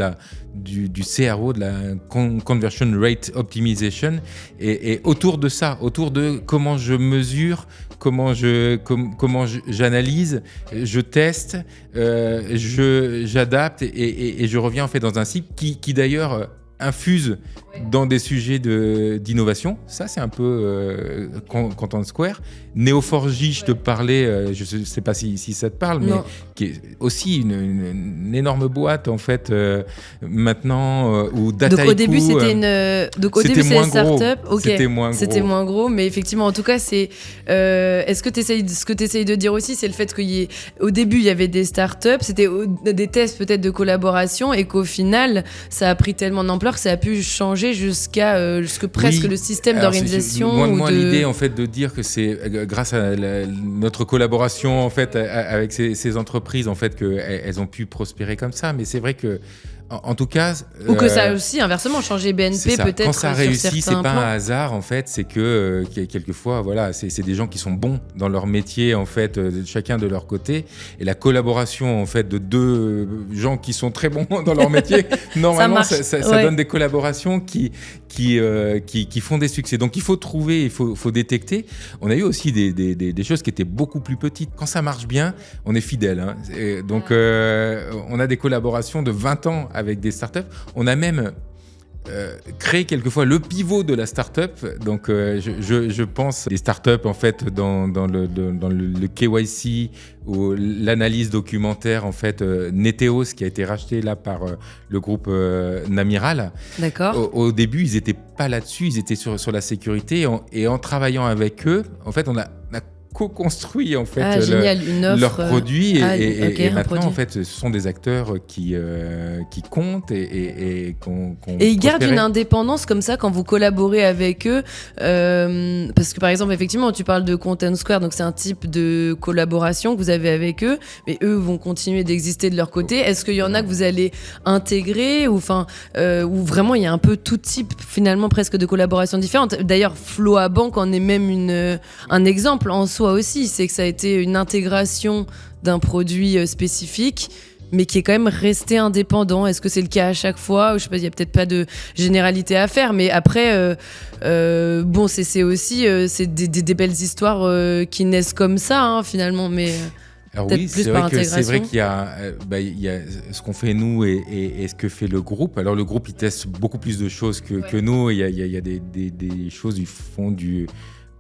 du CRO, de la Conversion Rate Optimization, et autour de ça, autour de comment je mesure, comment j'analyse, je teste, j'adapte et je reviens en fait dans un cycle qui d'ailleurs infuse dans des sujets d'innovation. Ça, c'est un peu Content Square. Neo4j, je te parlais, je ne sais pas si ça te parle, mais qui est aussi une énorme boîte, en fait, maintenant, ou Dataiku. Donc, au début, c'était une start-up. Okay. C'était moins gros. Mais effectivement, en tout cas, ce que tu essayes de dire aussi, c'est le fait qu'au début, il y avait des start-up, c'était des tests peut-être de collaboration, et qu'au final, ça a pris tellement d'ampleur que ça a pu changer jusque presque le système d'organisation. Loin de moi l'idée en fait de dire que c'est grâce à notre collaboration en fait avec ces entreprises en fait qu'elles ont pu prospérer comme ça, mais c'est vrai que en tout cas, ou que ça a aussi inversement changé BNP peut-être. Quand ça réussit, c'est pas un hasard en fait, c'est que quelquefois voilà, c'est des gens qui sont bons dans leur métier en fait, chacun de leur côté, et la collaboration en fait de deux gens qui sont très bons dans leur métier, normalement ça donne des collaborations qui font des succès. Donc il faut trouver, il faut détecter. On a eu aussi des choses qui étaient beaucoup plus petites. Quand ça marche bien, on est fidèle. Hein. Donc on a des collaborations de 20 ans avec des startups. On a même créé quelquefois le pivot de la startup. Donc je pense des startups en fait dans le KYC ou l'analyse documentaire en fait Neteos qui a été racheté là par le groupe Namiral. D'accord. Au début, ils étaient pas là-dessus, ils étaient sur la sécurité et en travaillant avec eux, en fait, on a co-construit en fait leurs produits et maintenant en fait ce sont des acteurs qui comptent et ils gardent une indépendance comme ça quand vous collaborez avec eux parce que par exemple effectivement tu parles de Content Square, donc c'est un type de collaboration que vous avez avec eux, mais eux vont continuer d'exister de leur côté. Est-ce qu'il y en a que vous allez intégrer ou vraiment il y a un peu tout type finalement presque de collaborations différentes? D'ailleurs FloaBank en est même un exemple en soi aussi, c'est que ça a été une intégration d'un produit spécifique mais qui est quand même resté indépendant. Est-ce que c'est le cas à chaque fois? Je sais pas, il y a peut-être pas de généralité à faire, mais après c'est aussi c'est des belles histoires qui naissent comme ça hein, finalement, mais alors oui, c'est vrai qu'il y a ce qu'on fait nous et ce que fait le groupe. Alors le groupe il teste beaucoup plus de choses que nous. Il y a des choses, ils font du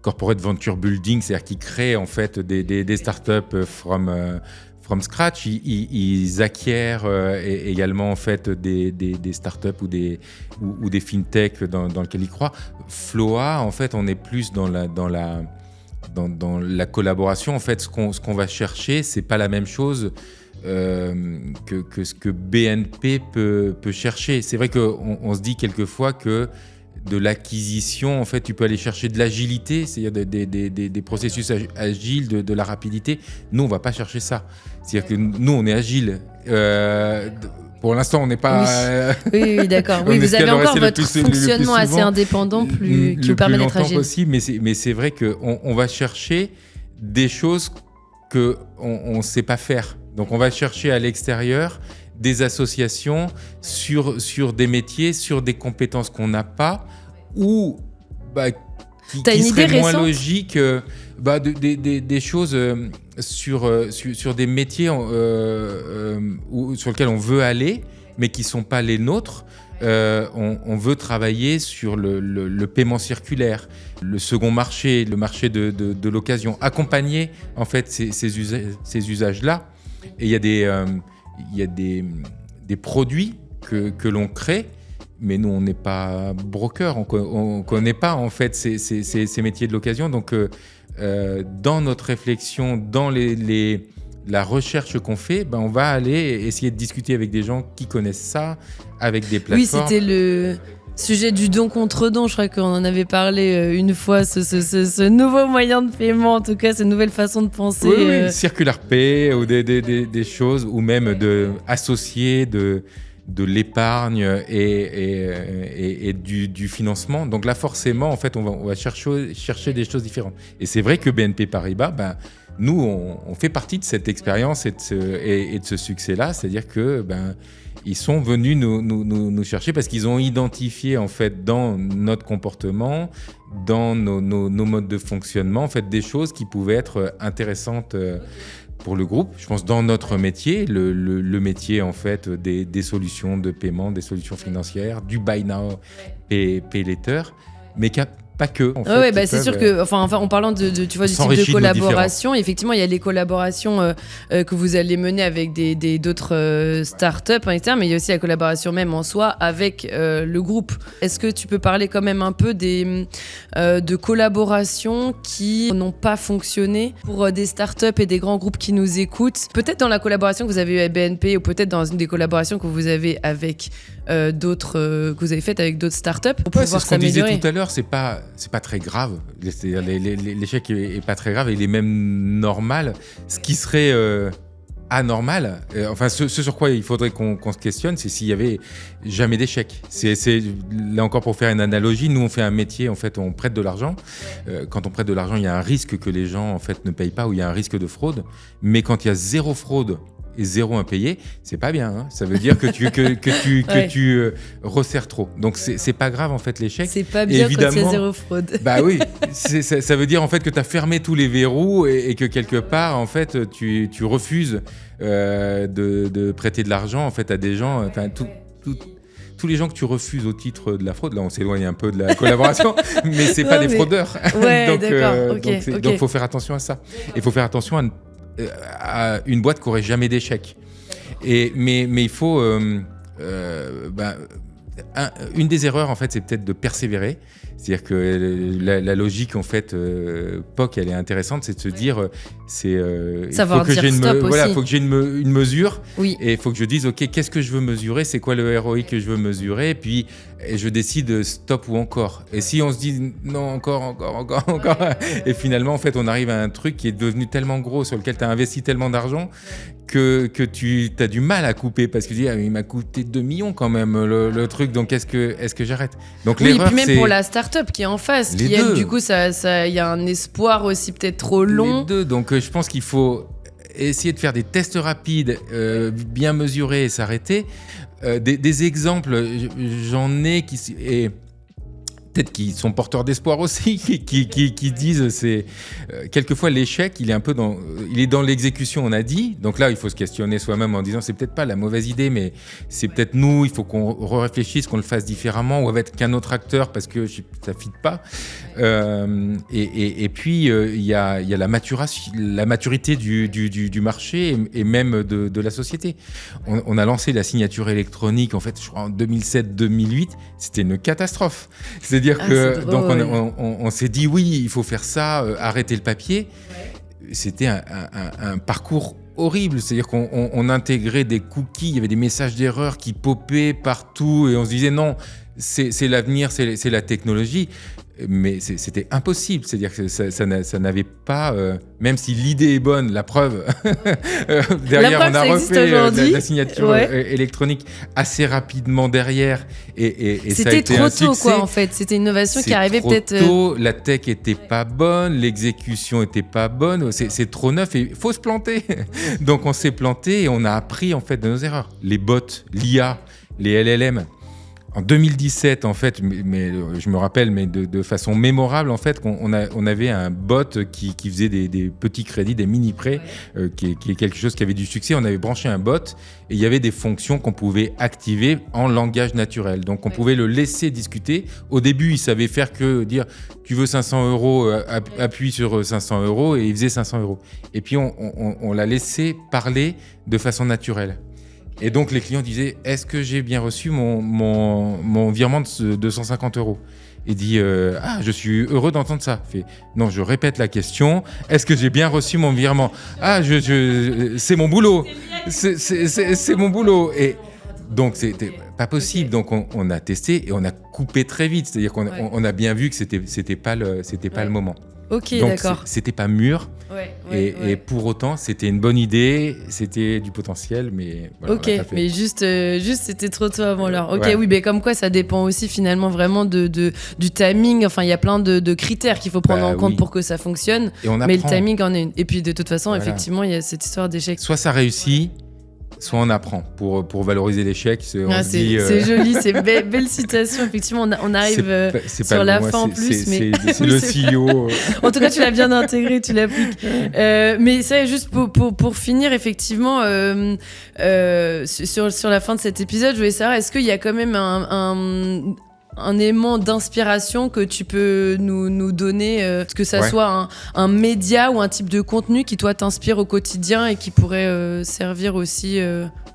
corporate venture building, c'est-à-dire qu'ils créent en fait des startups from scratch. Ils acquièrent également en fait des startups ou des fintech dans lesquels ils croient. Floa, en fait, on est plus dans la collaboration. En fait, ce qu'on va chercher, c'est pas la même chose que ce que BNP peut chercher. C'est vrai qu'on se dit quelquefois que de l'acquisition, en fait, tu peux aller chercher de l'agilité, c'est-à-dire des processus agiles, de la rapidité. Nous, on va pas chercher ça. C'est-à-dire que nous, on est agile. Pour l'instant, on n'est pas... Oui, d'accord. Oui, vous avez encore votre fonctionnement assez indépendant qui vous permet d'être agile. Possible, mais c'est vrai qu'on va chercher des choses qu'on ne sait pas faire. Donc, on va chercher à l'extérieur des associations sur des métiers, sur des compétences qu'on n'a pas, ou qui seraient moins logiques, des choses sur des métiers sur lesquels on veut aller, mais qui ne sont pas les nôtres. On veut travailler sur le paiement circulaire, le second marché, le marché de l'occasion, accompagner en fait ces usages-là. Et il y a des produits que l'on crée, mais nous, on n'est pas broker, on ne connaît pas en fait ces métiers de l'occasion. Donc, dans notre réflexion, dans la recherche qu'on fait, on va aller essayer de discuter avec des gens qui connaissent ça, avec des plateformes. Oui, c'était le sujet du don contre don. Je crois qu'on en avait parlé une fois, ce nouveau moyen de paiement, en tout cas, cette nouvelle façon de penser. Oui, Circular Pay ou des choses, ou même associer de l'épargne et du financement. Donc là, forcément, en fait, on va chercher des choses différentes. Et c'est vrai que BNP Paribas, nous, on fait partie de cette expérience et de ce succès-là. C'est-à-dire que ils sont venus nous chercher parce qu'ils ont identifié, en fait, dans notre comportement, dans nos modes de fonctionnement, en fait, des choses qui pouvaient être intéressantes pour le groupe. Je pense dans notre métier, le métier, en fait, des solutions de paiement, des solutions financières, du buy now, pay later, mais pas que. En fait, c'est sûr que, en parlant de du type de collaboration, effectivement, il y a les collaborations que vous allez mener avec d'autres startups, etc., mais il y a aussi la collaboration même en soi avec le groupe. Est-ce que tu peux parler quand même un peu de collaborations qui n'ont pas fonctionné pour des startups et des grands groupes qui nous écoutent? Peut-être dans la collaboration que vous avez eue avec BNP ou peut-être dans une des collaborations que vous avez avec que vous avez faites avec d'autres startups pour pouvoir c'est ce qu'on s'améliorer. disait tout à l'heure, c'est pas très grave. L'échec est pas très grave, il est même normal. Ce qui serait anormal, ce sur quoi il faudrait qu'on se questionne, c'est s'il y avait jamais d'échec. C'est là encore pour faire une analogie, nous on fait un métier, en fait, on prête de l'argent. Quand on prête de l'argent, il y a un risque que les gens en fait ne payent pas, ou il y a un risque de fraude. Mais quand il y a zéro fraude et zéro impayé, c'est pas bien. Hein. Ça veut dire que tu resserres trop. Donc c'est pas grave en fait l'échec. C'est pas bien quand il y a zéro fraude. Oui, ça veut dire en fait que tu as fermé tous les verrous et que quelque part en fait tu refuses de prêter de l'argent en fait à des gens. Tous les gens que tu refuses au titre de la fraude, là on s'éloigne un peu de la collaboration, mais c'est pas des fraudeurs. Ouais, d'accord. Donc faut faire attention à ça. Il faut faire attention à une boîte qui n'aurait jamais d'échec. Mais il faut... une des erreurs, en fait, c'est peut-être de persévérer. C'est-à-dire que la logique, en fait, POC, elle est intéressante, c'est de se dire, savoir dire stop aussi. Il faut que j'ai une mesure, oui. Et il faut que je dise, ok, qu'est-ce que je veux mesurer, c'est quoi le ROI que je veux mesurer, et puis je décide stop ou encore. Et si on se dit non, encore, et finalement, en fait, on arrive à un truc qui est devenu tellement gros, sur lequel tu as investi tellement d'argent, que tu as du mal à couper, parce que tu dis, il m'a coûté 2 millions quand même le truc, donc est-ce que j'arrête? Donc oui, l'erreur, et puis même pour la start-up qui est en face, du coup, il y a un espoir aussi peut-être trop long. Les deux, donc je pense qu'il faut essayer de faire des tests rapides, bien mesurés et s'arrêter. Des exemples, j'en ai peut-être qu'ils sont porteurs d'espoir aussi, qui disent quelquefois l'échec, il est dans l'exécution, on a dit. Donc là, il faut se questionner soi-même en disant c'est peut-être pas la mauvaise idée, mais c'est peut-être nous, il faut qu'on réfléchisse, qu'on le fasse différemment, ou avec qu'un autre acteur parce que ça fit pas. Et puis il y a la maturité du marché et même de la société. On a lancé la signature électronique en fait, je crois en 2007-2008, c'était une catastrophe. C'est-à-dire que donc on s'est dit oui, il faut faire ça, arrêter le papier. Ouais. C'était un parcours horrible, c'est-à-dire qu'on intégrait des cookies, il y avait des messages d'erreur qui popaient partout et on se disait non, c'est l'avenir, c'est la technologie. Mais c'était impossible, c'est-à-dire que ça n'avait pas, même si l'idée est bonne, la preuve, derrière on a refait la signature électronique assez rapidement derrière et ça a été un succès. C'était trop tôt quoi en fait, c'était une innovation qui arrivait peut-être... Tôt, la tech était pas bonne, l'exécution était pas bonne, c'est trop neuf et il faut se planter. Donc on s'est planté et on a appris en fait de nos erreurs. Les bots, l'IA, les LLM... En 2017, en fait, mais je me rappelle, mais de façon mémorable, en fait, on avait un bot qui faisait des petits crédits, des mini-prêts, qui est quelque chose qui avait du succès. On avait branché un bot et il y avait des fonctions qu'on pouvait activer en langage naturel. Donc, on pouvait le laisser discuter. Au début, il savait faire que dire « tu veux 500 €, appuie sur 500 € » et il faisait 500 €. Et puis, on l'a laissé parler de façon naturelle. Et donc, les clients disaient « Est-ce que j'ai bien reçu mon virement de 250 €? » Il dit « Ah, je suis heureux d'entendre ça. » Il fait « Non, je répète la question. Est-ce que j'ai bien reçu mon virement? Ah, c'est mon boulot. C'est mon boulot. » Et donc, c'était pas possible. Donc, on a testé et on a coupé très vite. C'est-à-dire qu'on a bien vu que c'était pas le moment. Ok, donc, d'accord. C'était pas mûr. Et pour autant, c'était une bonne idée, c'était du potentiel, mais voilà, ok, mais juste c'était trop tôt avant l'heure. Ok, oui, mais comme quoi ça dépend aussi finalement vraiment du timing. Enfin, il y a plein de critères qu'il faut prendre en compte pour que ça fonctionne. Mais le timing en est une. Et puis de toute façon, effectivement, il y a cette histoire d'échec. Soit ça réussit, soit on apprend pour valoriser l'échec. C'est joli, c'est belle citation. Effectivement, on arrive sur la fin en plus. C'est le CEO. En tout cas, tu l'as bien intégré, tu l'appliques. Mais ça, juste pour finir, effectivement, sur la fin de cet épisode, je voulais savoir, est-ce qu'il y a quand même un élément d'inspiration que tu peux nous donner, que ça soit un média ou un type de contenu qui, toi, t'inspire au quotidien et qui pourrait servir aussi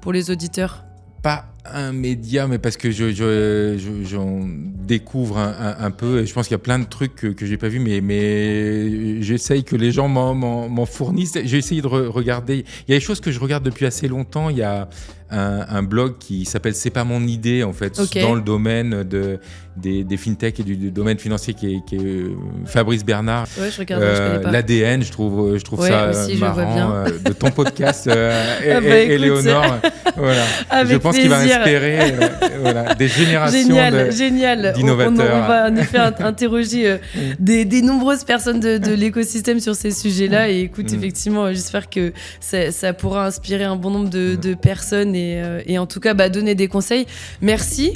pour les auditeurs? Pas un média, mais parce que j'en découvre un peu et je pense qu'il y a plein de trucs que j'ai pas vus, mais j'essaye que les gens m'en fournissent. J'ai essayé de regarder. Il y a des choses que je regarde depuis assez longtemps. Il y a un blog qui s'appelle C'est pas mon idée, en fait, dans le domaine des fintech et du domaine financier qui est Fabrice Bernard. Ouais, je regarde, je connais pas. L'ADN, je trouve ça aussi, marrant, de ton podcast et Léonore. Voilà. Je pense qu'il va inspirer des générations d'innovateurs. On va en effet interroger des nombreuses personnes de l'écosystème sur ces sujets-là. Et écoute, effectivement, j'espère que ça pourra inspirer un bon nombre de personnes et en tout cas donner des conseils. Merci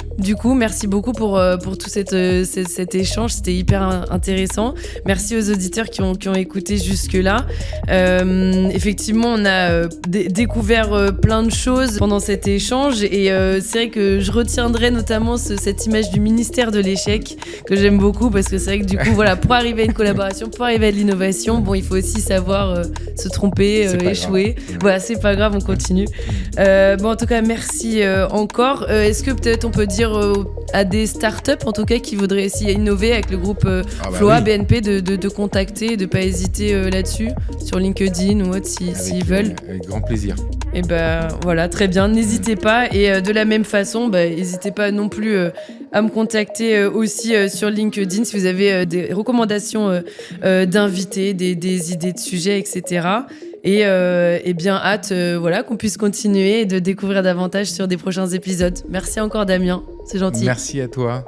beaucoup pour tout cet échange, c'était hyper intéressant. Merci aux auditeurs qui ont écouté jusque-là. Effectivement, on a découvert plein de choses pendant cet échange et c'est vrai que je retiendrai notamment cette image du ministère de l'échec que j'aime beaucoup parce que c'est vrai que du coup, voilà, pour arriver à une collaboration, pour arriver à de l'innovation, bon, il faut aussi savoir se tromper, échouer. Voilà, c'est pas grave, on continue. En tout cas, merci encore. Est-ce que peut-être on peut dire à des startups, en tout cas, qui voudraient essayer innover avec le groupe Floa, BNP, de contacter, de pas hésiter là-dessus, sur LinkedIn ou autre, s'ils veulent. Avec grand plaisir. Et voilà, très bien. N'hésitez pas. Et de la même façon, n'hésitez pas non plus à me contacter aussi sur LinkedIn si vous avez des recommandations d'invités, des idées de sujets, etc. Et bien hâte qu'on puisse continuer et de découvrir davantage sur des prochains épisodes. Merci encore Damien, c'est gentil. Merci à toi.